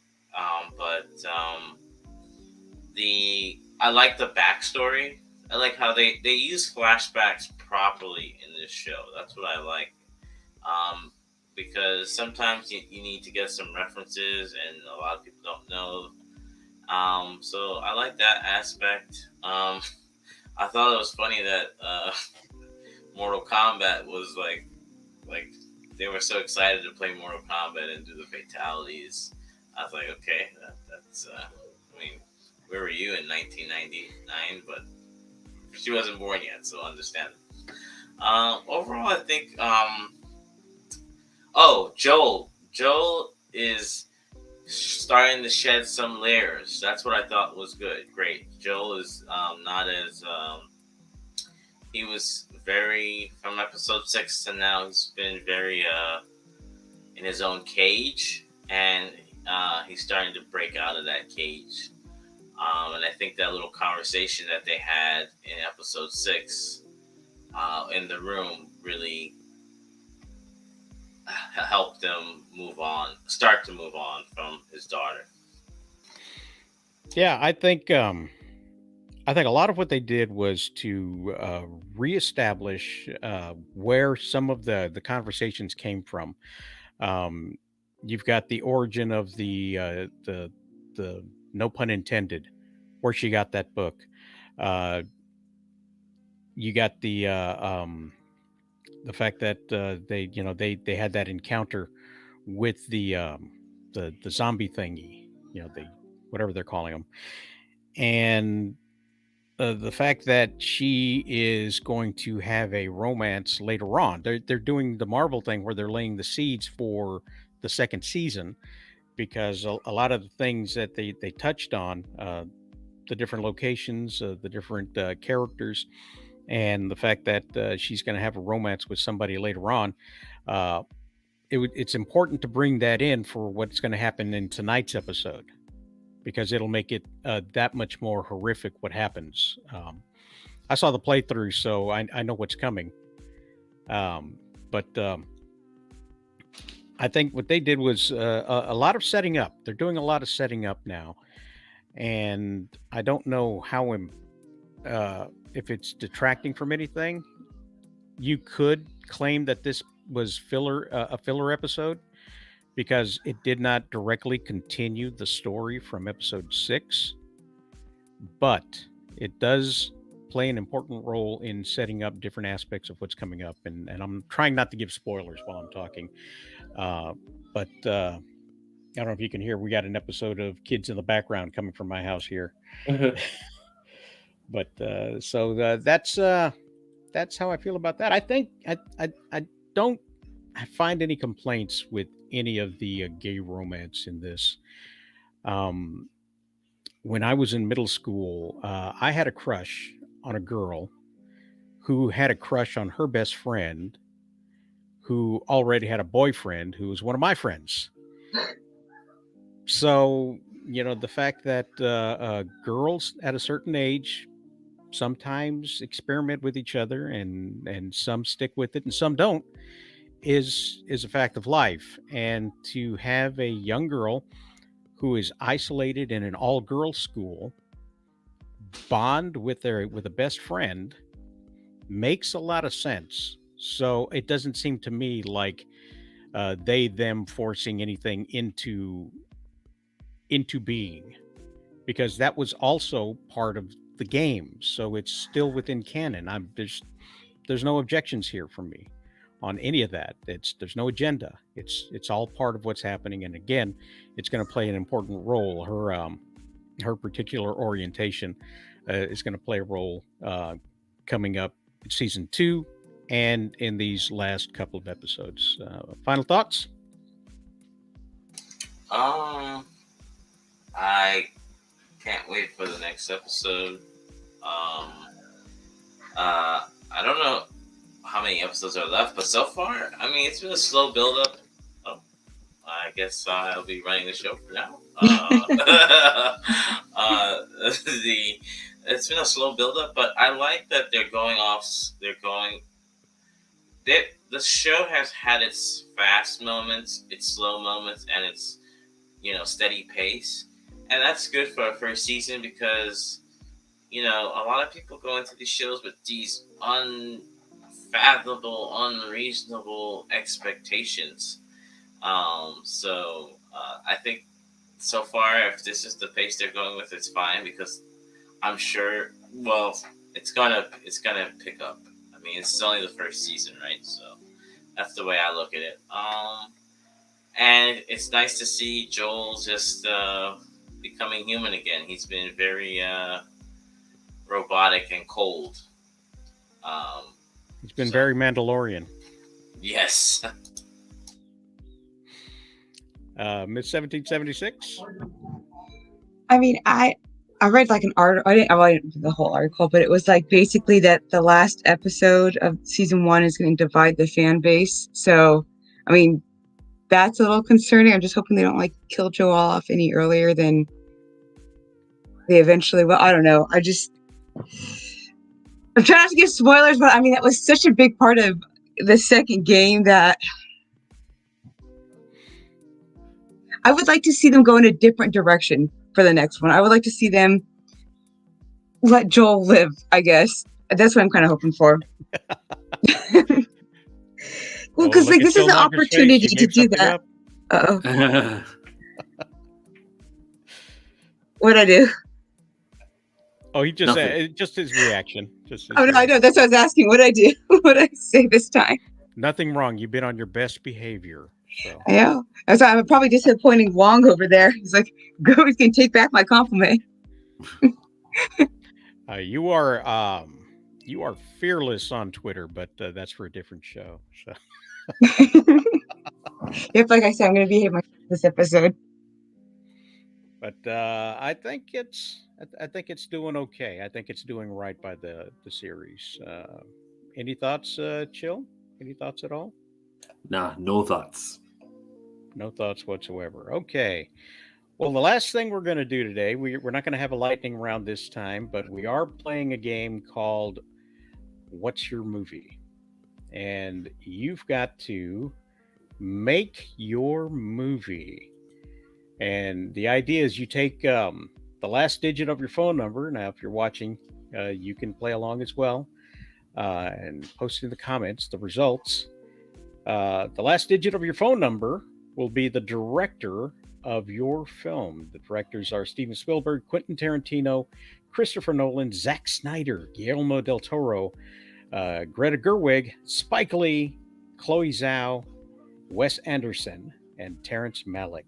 I like the backstory. I like how they use flashbacks properly in this show. That's what I like. Because sometimes you need to get some references, and a lot of people don't know. So I like that aspect. I thought it was funny that Mortal Kombat was like they were so excited to play Mortal Kombat and do the fatalities. I was like, okay, that's. I mean, where were you in 1999? But she wasn't born yet, so understand. Overall, I think. Joel is starting to shed some layers. That's what I thought was good. Great. Joel is not as he was very from episode 6 to now. He's been very in his own cage, and he's starting to break out of that cage. And I think that little conversation that they had in episode 6 in the room really helped them start to move on from his daughter. Yeah, I think a lot of what they did was to reestablish where some of the conversations came from. You've got the origin of the no pun intended, where she got that book. You got the fact that they had that encounter with the zombie thingy, whatever they're calling them, and the fact that she is going to have a romance later on. They're doing the Marvel thing where they're laying the seeds for the second season, because a lot of the things that they touched on, the different locations, the different characters, and the fact that she's going to have a romance with somebody later on, it's important to bring that in for what's going to happen in tonight's episode, because it'll make it that much more horrific what happens. I saw the playthrough, so I know what's coming. But I think what they did was a lot of setting up. They're doing a lot of setting up now. And I don't know how if it's detracting from anything. You could claim that this was a filler episode, because it did not directly continue the story from episode 6, but it does play an important role in setting up different aspects of what's coming up. And I'm trying not to give spoilers while I'm talking. But I don't know if you can hear, we got an episode of kids in the background coming from my house here. But that's how I feel about that. I think I don't find any complaints with any of the gay romance in this. Um, when I was in middle school, I had a crush on a girl who had a crush on her best friend, who already had a boyfriend who was one of my friends. So, the fact that girls at a certain age sometimes experiment with each other, and some stick with it and some don't, is a fact of life. And to have a young girl who is isolated in an all girls school bond with a best friend makes a lot of sense. So it doesn't seem to me like they them forcing anything into being, because that was also part of the game. So it's still within canon. There's no objections here from me on any of that. There's no agenda. It's all part of what's happening. And again, it's going to play an important role. Her particular orientation is going to play a role coming up in season 2 and in these last couple of episodes. Final thoughts? I can't wait for the next episode. I don't know how many episodes are left, but so far, I mean, it's been a slow build up. I guess I'll be running the show for now. It's been a slow build up, but I like that they're going off. The show has had its fast moments, its slow moments, and its steady pace, and that's good for a first season because a lot of people go into these shows with these unfathomable, unreasonable expectations. I think so far, if this is the pace they're going with, it's fine because I'm sure. Well, it's gonna pick up. I mean, it's only the first season, right? So that's the way I look at it. And it's nice to see Joel just becoming human again. He's been very robotic and cold. He's been very Mandalorian. Yes. Miss 1776. I mean, I read like an article. I didn't read the whole article, but it was like basically that the last episode of season 1 is going to divide the fan base. So, I mean, that's a little concerning. I'm just hoping they don't like kill Joel off any earlier than they eventually will. I don't know. I'm trying not to give spoilers, but I mean, that was such a big part of the second game that I would like to see them go in a different direction for the next one. I would like to see them let Joel live, I guess. That's what I'm kind of hoping for. Well, because this is an opportunity to do that. Uh-oh. What'd I do? Oh, he just said just his reaction. No, I know. That's what I was asking. What'd I do? What'd I say this time? Nothing wrong. You've been on your best behavior. So. Yeah. That's why I'm probably disappointing Wong over there. He's like, go, he's going to take back my compliment. You are fearless on Twitter, but that's for a different show. So. If, like I said, I'm going to behave myself this episode. But I think it's doing okay. I think it's doing right by the series. Any thoughts, Chill? Any thoughts at all? Nah, no thoughts. No thoughts whatsoever. Okay. Well, the last thing we're going to do today, we're not going to have a lightning round this time, but we are playing a game called What's Your Movie? And you've got to make your movie. And the idea is you take the last digit of your phone number. Now, if you're watching, you can play along as well and post in the comments the results. The last digit of your phone number will be the director of your film. The directors are Steven Spielberg, Quentin Tarantino, Christopher Nolan, Zack Snyder, Guillermo del Toro, Greta Gerwig, Spike Lee, Chloe Zhao, Wes Anderson, and Terrence Malick.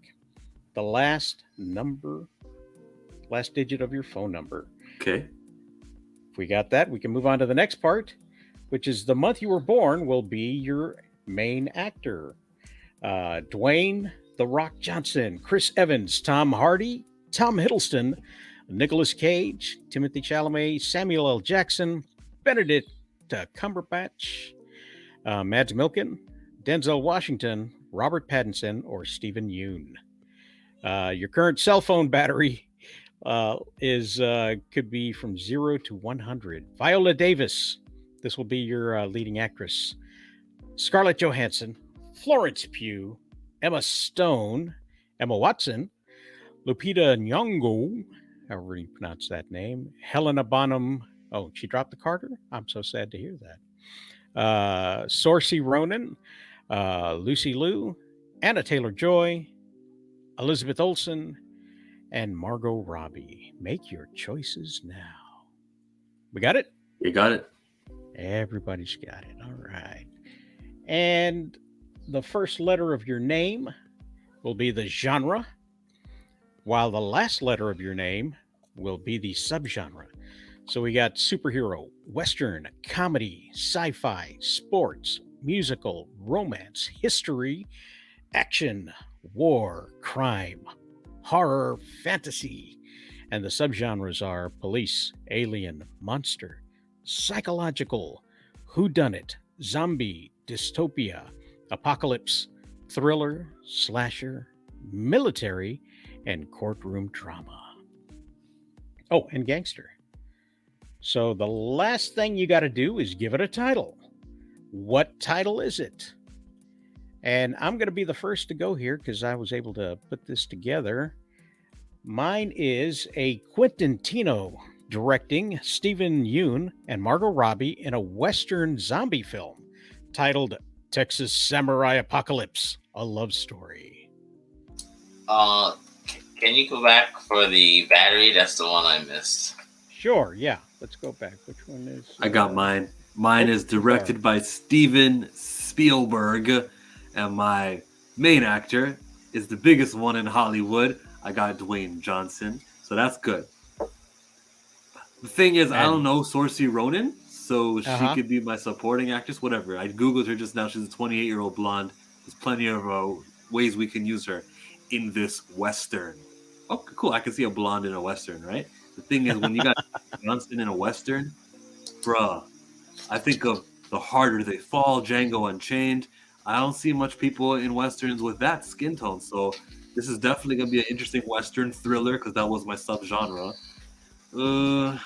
The last digit of your phone number. Okay. If we got that, we can move on to the next part, which is the month you were born will be your main actor. Dwayne "The Rock" Johnson, Chris Evans, Tom Hardy, Tom Hiddleston, Nicolas Cage, Timothy Chalamet, Samuel L. Jackson, Benedict Cumberbatch, Mads Milken, Denzel Washington, Robert Pattinson, or Stephen Yeun. Your current cell phone battery could be from 0 to 100. Viola Davis, this will be your leading actress. Scarlett Johansson, Florence Pugh, Emma Stone, Emma Watson, Lupita Nyong'o, however you pronounce that name, Helena Bonham. Oh, she dropped the Carter? I'm so sad to hear that. Saoirse Ronan, Lucy Liu, Anna Taylor-Joy, Elizabeth Olsen, and Margot Robbie. Make your choices now. We got it? You got it. Everybody's got it. All right. And the first letter of your name will be the genre, while the last letter of your name will be the subgenre. So we got superhero, western, comedy, sci-fi, sports, musical, romance, history, action, war, crime, horror, fantasy. And the subgenres are police, alien, monster, psychological, whodunit, zombie, dystopia, apocalypse, thriller, slasher, military, and courtroom drama. Oh, and gangster. So the last thing you got to do is give it a title. What title is it? And I'm going to be the first to go here because I was able to put this together. Mine is a Quentin Tarantino directing Stephen Yeun and Margot Robbie in a Western zombie film titled Texas Samurai Apocalypse, a love story. Can you go back for the battery? That's the one I missed. Sure, yeah. Let's go back. Which one is... I got mine. Mine is directed by Steven Spielberg, and my main actor is the biggest one in Hollywood. I got Dwayne Johnson, so that's good. The thing is, I don't know Saoirse Ronan, so she could be my supporting actress, whatever. I Googled her just now. She's a 28-year-old blonde. There's plenty of ways we can use her in this Western. Oh, cool. I can see a blonde in a Western, right? The thing is, when you got Johnson in a Western, bruh, I think of The Harder They Fall, Django Unchained. I don't see much people in Westerns with that skin tone, so this is definitely going to be an interesting Western thriller because that was my subgenre. What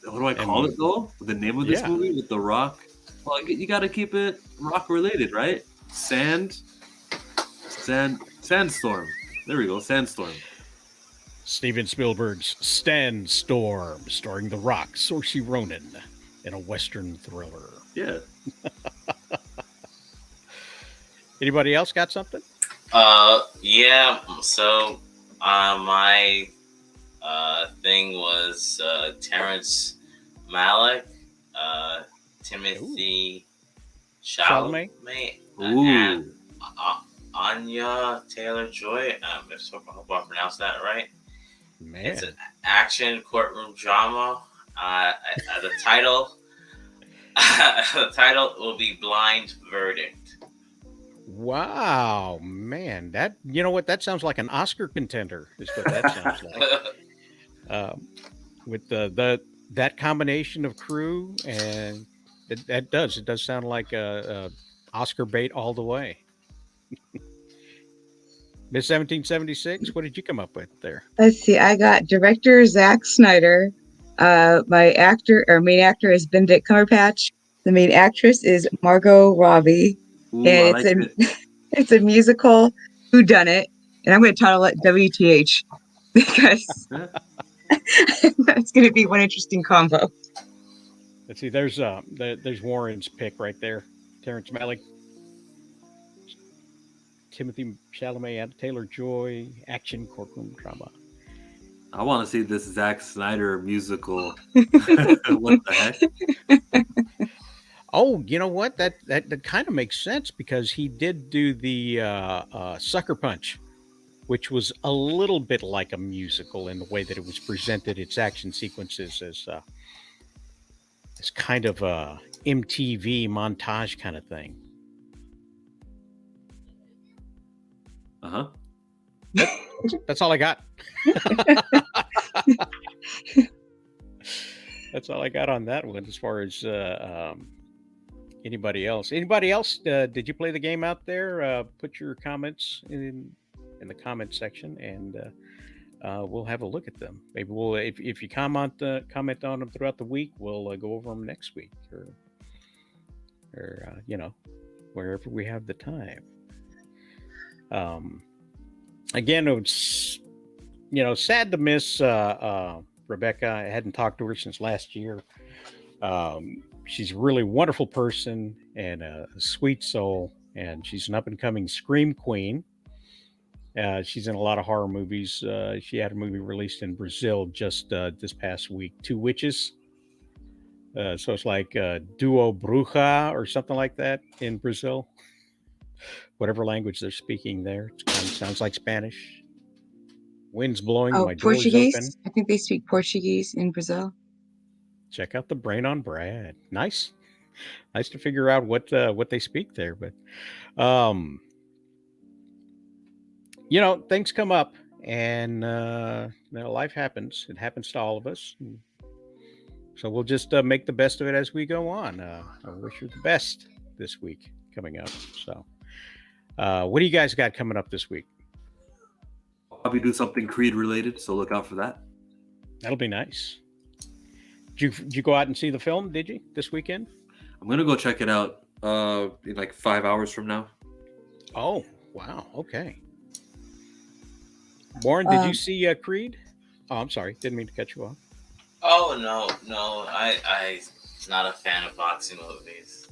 do I call it, though? The name of this movie with The Rock? Well, you got to keep it rock-related, right? Sandstorm. There we go, Sandstorm. Steven Spielberg's Sandstorm, starring The Rock, Saoirse Ronan, in a Western thriller. Yeah. Anybody else got something? Yeah. So, my thing was Terrence Malick, Timothy Chalamet, and Anya Taylor-Joy. I hope I pronounced that right. Man. It's an action courtroom drama. The title will be Blind Verdict. Wow, man, that, you know what, that sounds like an Oscar contender is what that sounds like. With that combination of crew, and it does sound like a Oscar bait all the way. Miss 1776, what did you come up with there? Let's see. I got director Zack Snyder. My main actor is Benedict Cumberbatch. The main actress is Margot Robbie. Ooh, And it's a musical whodunit. And I'm going to title it WTH because that's going to be one interesting combo. Let's see. There's Warren's pick right there. Terrence Malick, Timothy Chalamet, Anna Taylor-Joy, action courtroom drama. I want to see this Zack Snyder musical. What the heck? Oh, you know what? That kind of makes sense because he did do the Sucker Punch, which was a little bit like a musical in the way that it was presented, its action sequences as It's kind of a MTV montage kind of thing. That's all I got. That's all I got on that one. As far as anybody else, did you play the game out there? Put your comments in the comment section, and we'll have a look at them. Maybe we'll, if you comment on them throughout the week, we'll go over them next week, or wherever we have the time. Again, it's sad to miss Rebecca. I hadn't talked to her since last year. She's a really wonderful person and a sweet soul, and she's an up-and-coming scream queen. She's in a lot of horror movies. She had a movie released in Brazil just this past week, Two Witches. So it's like Duo Bruja or something like that in Brazil. Whatever language they're speaking there. It kind of sounds like Spanish. Wind's blowing. Oh, My door is Portuguese. open. I think they speak Portuguese in Brazil. Check out the brain on Brad. Nice to figure out what they speak there. But things come up, and life happens. It happens to all of us. So we'll just make the best of it as we go on. I wish you the best this week coming up. So what do you guys got coming up this week? Probably do something Creed related, so look out for that. That'll be nice. Did you go out and see the film, did you, this weekend? I'm going to go check it out in like 5 hours from now. Oh, wow. Okay. Warren, did you see Creed? Oh, I'm sorry. Didn't mean to cut you off. Oh, no. I'm not a fan of boxing movies.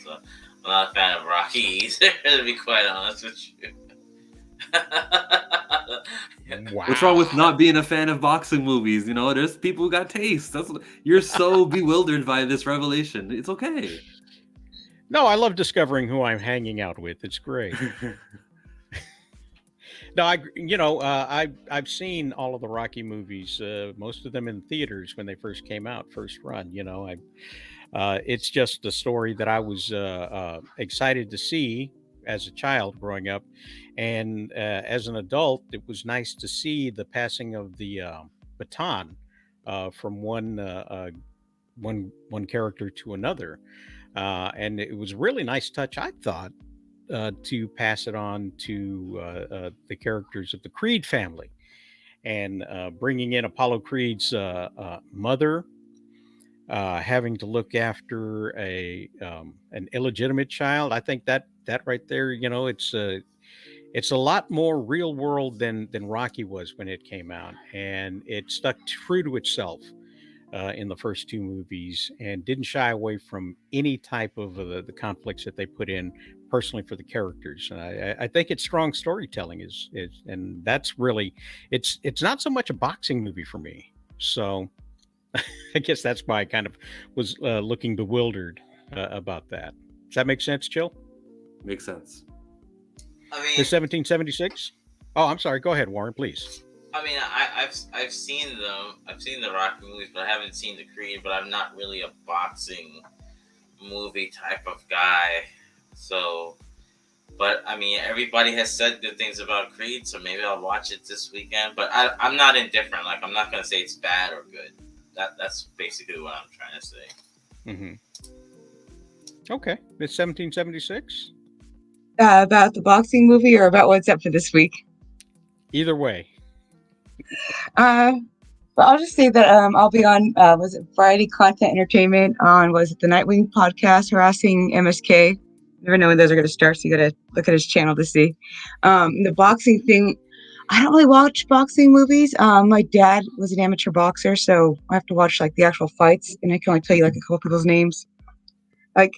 So I'm not a fan of Rocky either, to be quite honest with you. Wow. What's wrong with not being a fan of boxing movies? There's people who got taste. You're so bewildered by this revelation. It's okay. No, I love discovering who I'm hanging out with. It's great. No, I've seen all of the Rocky movies, most of them in theaters when they first came out, first run. It's just a story that I was excited to see as a child growing up, and as an adult, it was nice to see the passing of the baton from one character to another, and it was a really nice touch, I thought, to pass it on to the characters of the Creed family, and bringing in Apollo Creed's mother, having to look after an illegitimate child. I think that right there, it's a lot more real world than Rocky was when it came out, and it stuck true to itself in the first two movies, and didn't shy away from any type of the conflicts that they put in personally for the characters. I think it's strong storytelling is and that's really, it's not so much a boxing movie for me. So I guess that's why I kind of was looking bewildered about that. Does that make sense, Chill? Makes sense. I mean, The 1776? Oh, I'm sorry. Go ahead, Warren, please. I mean, I've seen them. I've seen the Rocky movies, but I haven't seen the Creed. But I'm not really a boxing movie type of guy. So, but I mean, everybody has said good things about Creed, so maybe I'll watch it this weekend. But I'm not indifferent. Like, I'm not gonna say it's bad or good. That's basically what I'm trying to say. Mm-hmm. Okay, it's 1776. About the boxing movie or about what's up for this week? Either way. But I'll just say that I'll be on was it Friday Content Entertainment on the Nightwing podcast harassing MSK. Never know when those are going to start, so you got to look at his channel to see. The boxing thing, I don't really watch boxing movies. My dad was an amateur boxer, so I have to watch like the actual fights, and I can only tell you like a couple people's names. Like,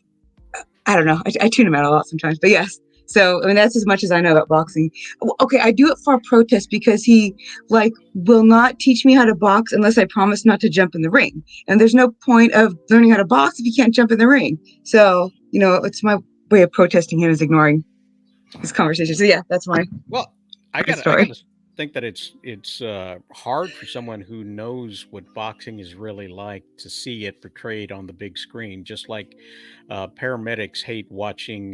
I don't know. I tune him out a lot sometimes, but yes. So, I mean, that's as much as I know about boxing. Okay, I do it for a protest because he, will not teach me how to box unless I promise not to jump in the ring. And there's no point of learning how to box if you can't jump in the ring. So, it's my way of protesting him is ignoring his conversation. So, yeah, that's my Well, I got story. think that it's hard for someone who knows what boxing is really like to see it portrayed on the big screen. Just like paramedics hate watching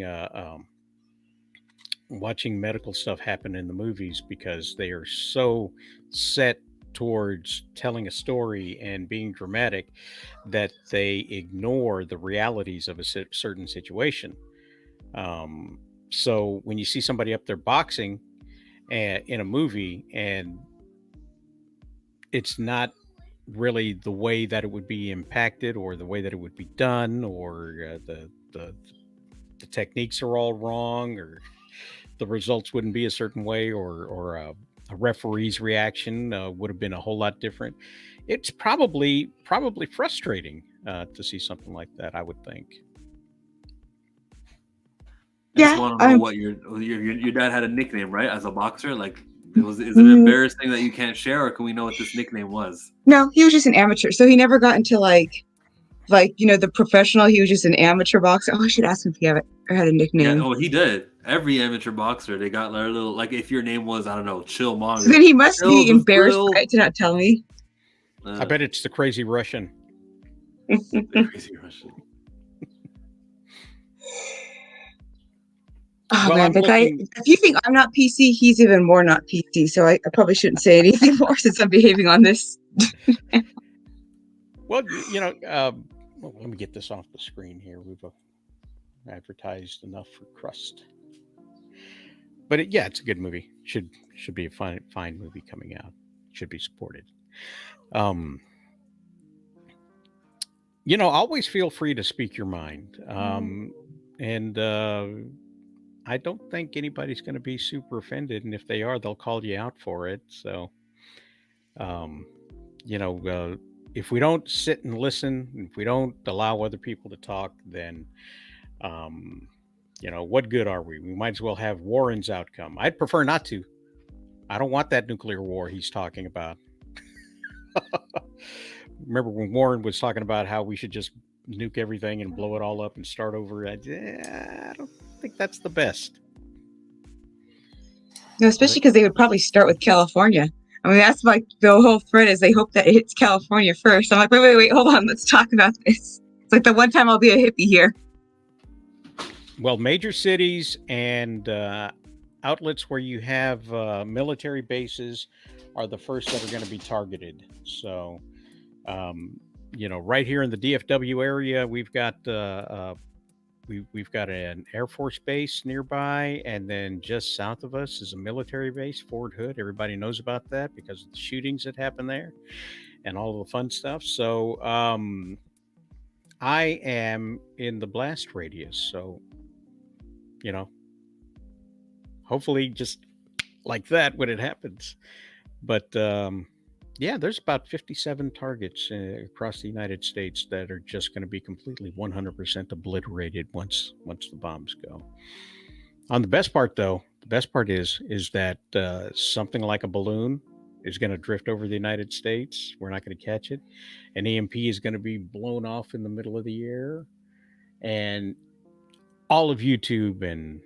medical stuff happen in the movies because they are so set towards telling a story and being dramatic that they ignore the realities of a certain situation. So when you see somebody up there boxing in a movie and it's not really the way that it would be impacted or the way that it would be done, or the techniques are all wrong, or the results wouldn't be a certain way, or a referee's reaction would have been a whole lot different. It's probably frustrating to see something like that, I would think. I just want to know what your dad had a nickname, right? As a boxer, like is it embarrassing that you can't share, or can we know what this nickname was? No, he was just an amateur, so he never got into like the professional. He was just an amateur boxer. Oh, I should ask him if he had a nickname. Yeah, he did. Every amateur boxer, they got their little, like, if your name was, I don't know, Chill Mongo. Then he must be embarrassed to not tell me. I bet it's the Crazy Russian. The Crazy Russian. Oh, well, man, the guy, if you think I'm not PC, he's even more not PC. So I probably shouldn't say anything more since I'm behaving on this. Well, let me get this off the screen here. We've advertised enough for Crust. But it's a good movie. Should be a fine movie coming out. Should be supported. Always feel free to speak your mind. And I don't think anybody's going to be super offended, and if they are, they'll call you out for it. So, if we don't sit and listen, if we don't allow other people to talk, then, what good are we? We might as well have Warren's outcome. I'd prefer not to. I don't want that nuclear war he's talking about. Remember when Warren was talking about how we should just nuke everything and blow it all up and start over? I don't think that's the best. No, especially because they would probably start with California. I mean, that's like the whole thread is they hope that it hits California first. I'm like, wait, hold on, let's talk about this. It's like the one time I'll be a hippie here. Well, major cities and outlets where you have military bases are the first that are going to be targeted. So, right here in the DFW area, we've got we've got an Air Force base nearby, and then just south of us is a military base, Fort Hood. Everybody knows about that because of the shootings that happened there and all the fun stuff. So I am in the blast radius. So, hopefully just like that when it happens. But there's about 57 targets across the United States that are just going to be completely 100% obliterated once the bombs go. On the best part, though, is that something like a balloon is going to drift over the United States. We're not going to catch it. An EMP is going to be blown off in the middle of the air, and all of YouTube and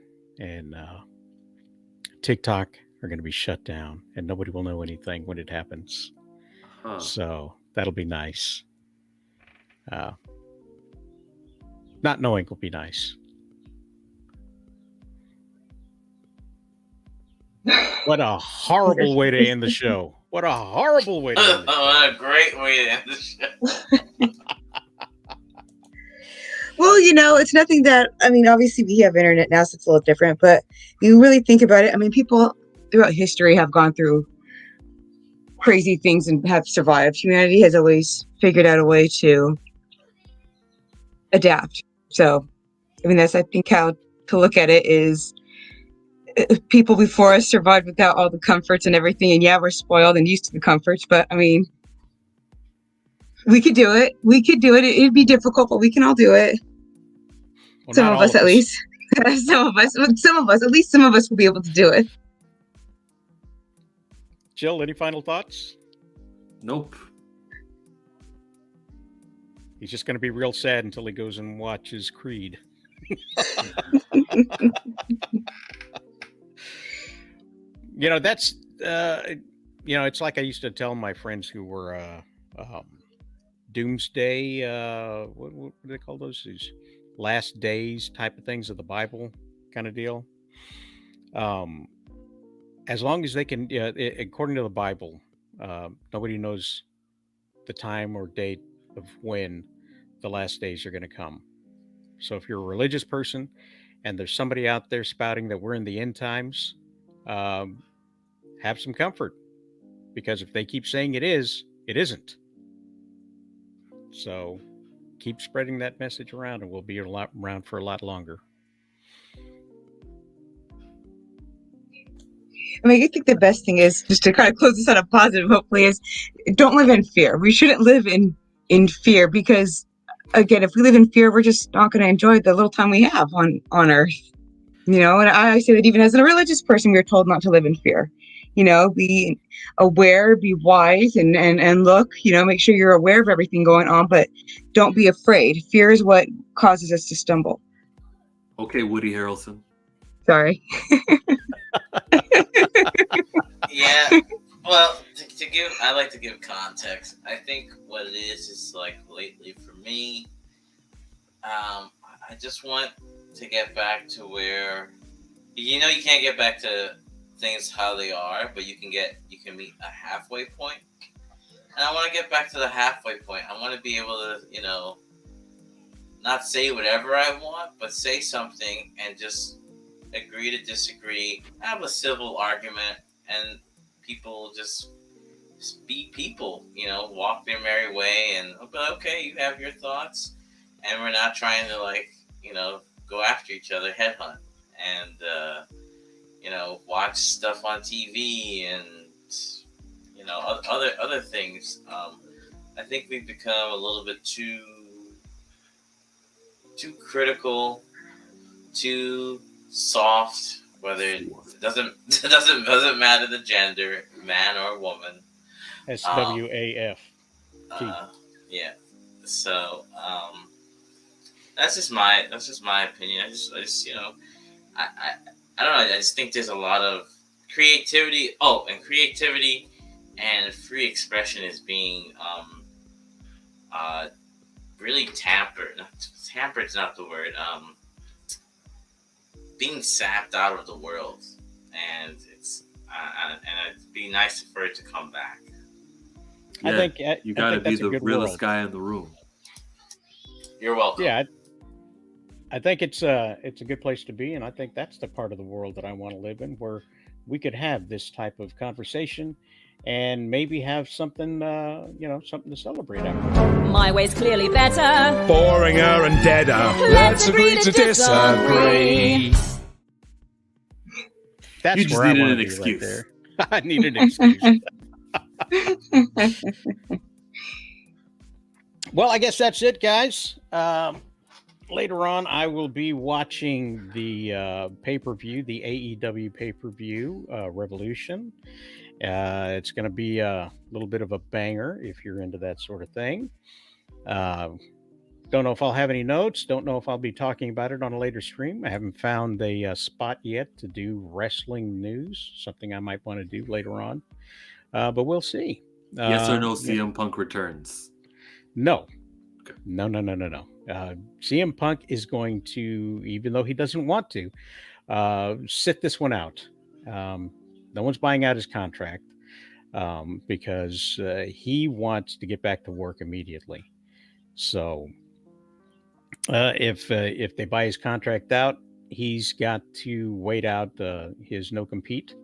TikTok are going to be shut down, and nobody will know anything when it happens. So that'll be nice. Not knowing will be nice. What a horrible way to end the show. What a horrible way to end the show. What a great way to end the show. Well, it's nothing that, obviously we have internet now, so it's a little different, but you really think about it. People throughout history have gone through crazy things and have survived. Humanity has always figured out a way to adapt. So, that's, I think, how to look at it is people before us survived without all the comforts and everything. And we're spoiled and used to the comforts, but we could do it. It'd be difficult, but we can all do it. Well, some of us, at least. Some of us, at least some of us will be able to do it. Jill, any final thoughts? Nope. He's just going to be real sad until he goes and watches Creed. It's like I used to tell my friends who were doomsday. What do they call those? These last days type of things of the Bible kind of deal. As long as they can, according to the Bible, nobody knows the time or date of when the last days are going to come. So if you're a religious person and there's somebody out there spouting that we're in the end times, have some comfort, because if they keep saying it is, it isn't. So keep spreading that message around, and we'll be around for a lot longer. I mean, I think the best thing is, just to kind of close this on a positive, hopefully, is don't live in fear. We shouldn't live in fear, because, again, if we live in fear, we're just not going to enjoy the little time we have on Earth. And I say that even as a religious person, we're told not to live in fear. Be aware, be wise, and look, make sure you're aware of everything going on, but don't be afraid. Fear is what causes us to stumble. Okay, Woody Harrelson. Sorry. Yeah. Well, I like to give context. I think what it is like lately for me, I just want to get back to where, you can't get back to things how they are, but you can meet a halfway point. And I want to get back to the halfway point. I want to be able to, not say whatever I want, but say something and just agree to disagree, have a civil argument, and people just be people, walk their merry way, and but okay, you have your thoughts, and we're not trying to go after each other, headhunt, and watch stuff on TV and other things. I think we've become a little bit too critical, too soft. Whether it doesn't matter the gender, man or woman. SWAF. Yeah. So that's just my opinion. I just I don't know. I just think there's a lot of creativity. Oh, and creativity and free expression is being really tampered. Tampered's not the word. Being sapped out of the world, and it'd be nice for it to come back. Yeah, I think you got to be the realest world. guy in the room. You're welcome. Yeah, I think it's a good place to be, and I think that's the part of the world that I want to live in, where we could have this type of conversation, and maybe have something, something to celebrate after. My way's clearly better. Boringer and deader. Let's agree to disagree. That's You just where I needed wanna an be excuse. Right there. I needed an excuse. Well, I guess that's it, guys. Later on, I will be watching the pay-per-view, the AEW pay-per-view, Revolution. It's going to be a little bit of a banger if you're into that sort of thing. Don't know if I'll have any notes. Don't know if I'll be talking about it on a later stream. I haven't found a spot yet to do wrestling news, something I might want to do later on. But we'll see. Yes or no, CM Punk returns? No. Okay. No. CM Punk is going to, even though he doesn't want to, sit this one out. No one's buying out his contract because he wants to get back to work immediately. So if they buy his contract out, he's got to wait out his no compete,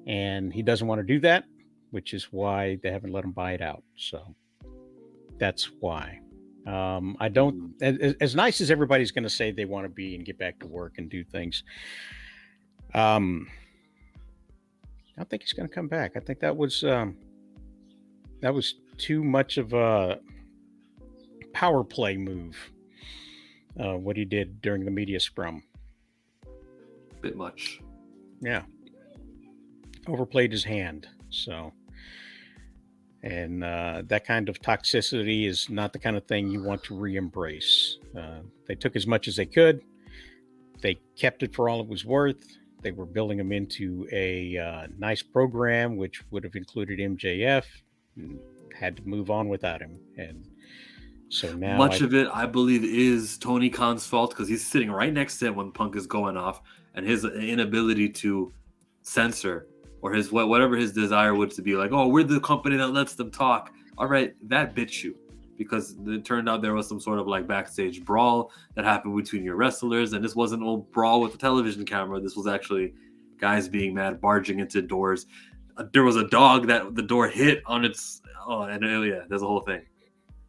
and he doesn't want to do that, which is why they haven't let him buy it out. So that's why. I don't, as nice as everybody's going to say they want to be and get back to work and do things. I don't think he's going to come back. I think that was too much of a power play move. What he did during the media scrum. Bit much. Yeah. Overplayed his hand. So, and that kind of toxicity is not the kind of thing you want to re-embrace. They took as much as they could. They kept it for all it was worth. They were building him into a nice program, which would have included MJF. And had to move on without him, and so now Much of it, I believe, is Tony Khan's fault because he's sitting right next to him when Punk is going off, and his inability to censor or his whatever his desire would to be like, oh, we're the company that lets them talk. All right, that bit you, because it turned out there was some sort of like backstage brawl that happened between your wrestlers, and this wasn't a brawl with a television camera. This was actually guys being mad, barging into doors. There was a dog that the door hit on its. Oh, and yeah, there's a whole thing.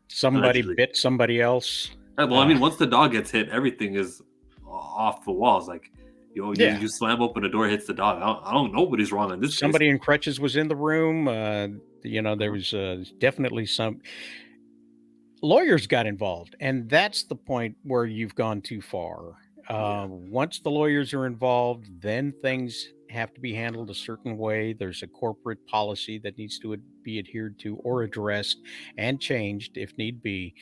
Somebody Allegedly. bit somebody else. Well, I mean, once the dog gets hit, everything is off the walls. Like, you slam open the door, hits the dog. I don't know nobody's wrong on this. Somebody in crutches was in the room. There was definitely some lawyers got involved, and that's the point where you've gone too far. Once the lawyers are involved, then things have to be handled a certain way. There's a corporate policy that needs to be adhered to or addressed and changed if need be.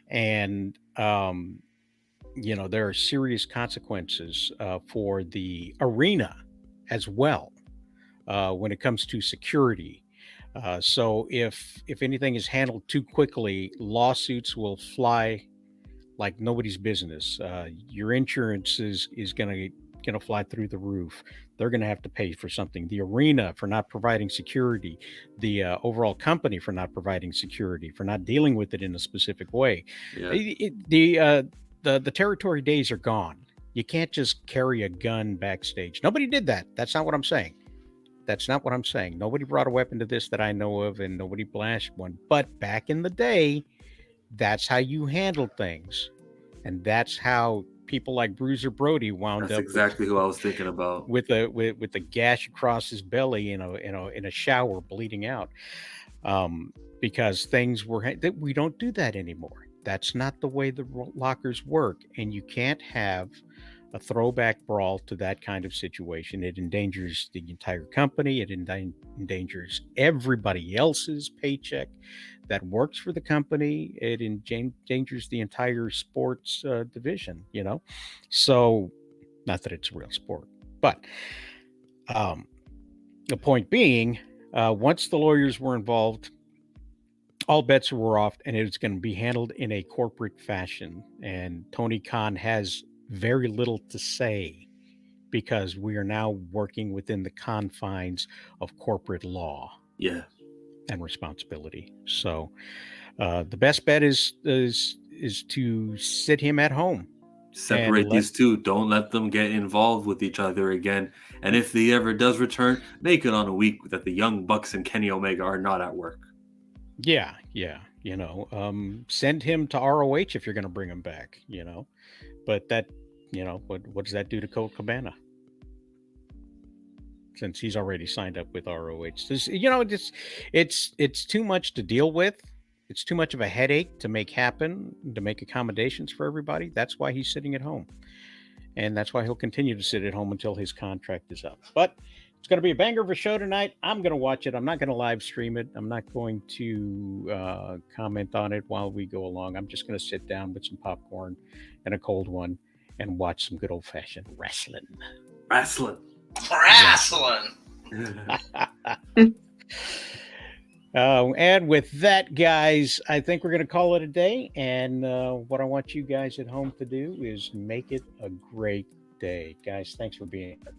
And, there are serious consequences for the arena as well when it comes to security. So if anything is handled too quickly, lawsuits will fly like nobody's business. Your insurance is going to fly through the roof. They're going to have to pay for something. The arena for not providing security, the overall company for not providing security, for not dealing with it in a specific way. Yeah. The territory days are gone. You can't just carry a gun backstage. Nobody did that. That's not what I'm saying. Nobody brought a weapon to this that I know of, and nobody blasted one. But back in the day, that's how you handled things, and that's how people like Bruiser Brody wound That's up. Exactly who I was thinking about. With the gash across his belly, in a shower, bleeding out, because things were. We don't do that anymore. That's not the way the lockers work, and you can't have a throwback brawl to that kind of situation. It endangers the entire company. It endangers everybody else's paycheck that works for the company. It endangers the entire sports division, So, not that it's a real sport, but the point being, once the lawyers were involved, all bets were off, and it's going to be handled in a corporate fashion. And Tony Khan has very little to say because we are now working within the confines of corporate law. Yeah. And responsibility. So the best bet is to sit him at home. Separate these two. Don't let them get involved with each other again. And if he ever does return, make it on a week that the Young Bucks and Kenny Omega are not at work. Yeah. Send him to ROH if you're going to bring him back, But that, what does that do to Colt Cabana? Since he's already signed up with ROH. It's too much to deal with. It's too much of a headache to make happen, to make accommodations for everybody. That's why he's sitting at home. And that's why he'll continue to sit at home until his contract is up. But it's going to be a banger of a show tonight. I'm going to watch it. I'm not going to live stream it. I'm not going to comment on it while we go along. I'm just going to sit down with some popcorn and a cold one and watch some good old-fashioned wrestling. And with that, guys, I think we're going to call it a day. And what I want you guys at home to do is make it a great day. Guys, thanks for being here.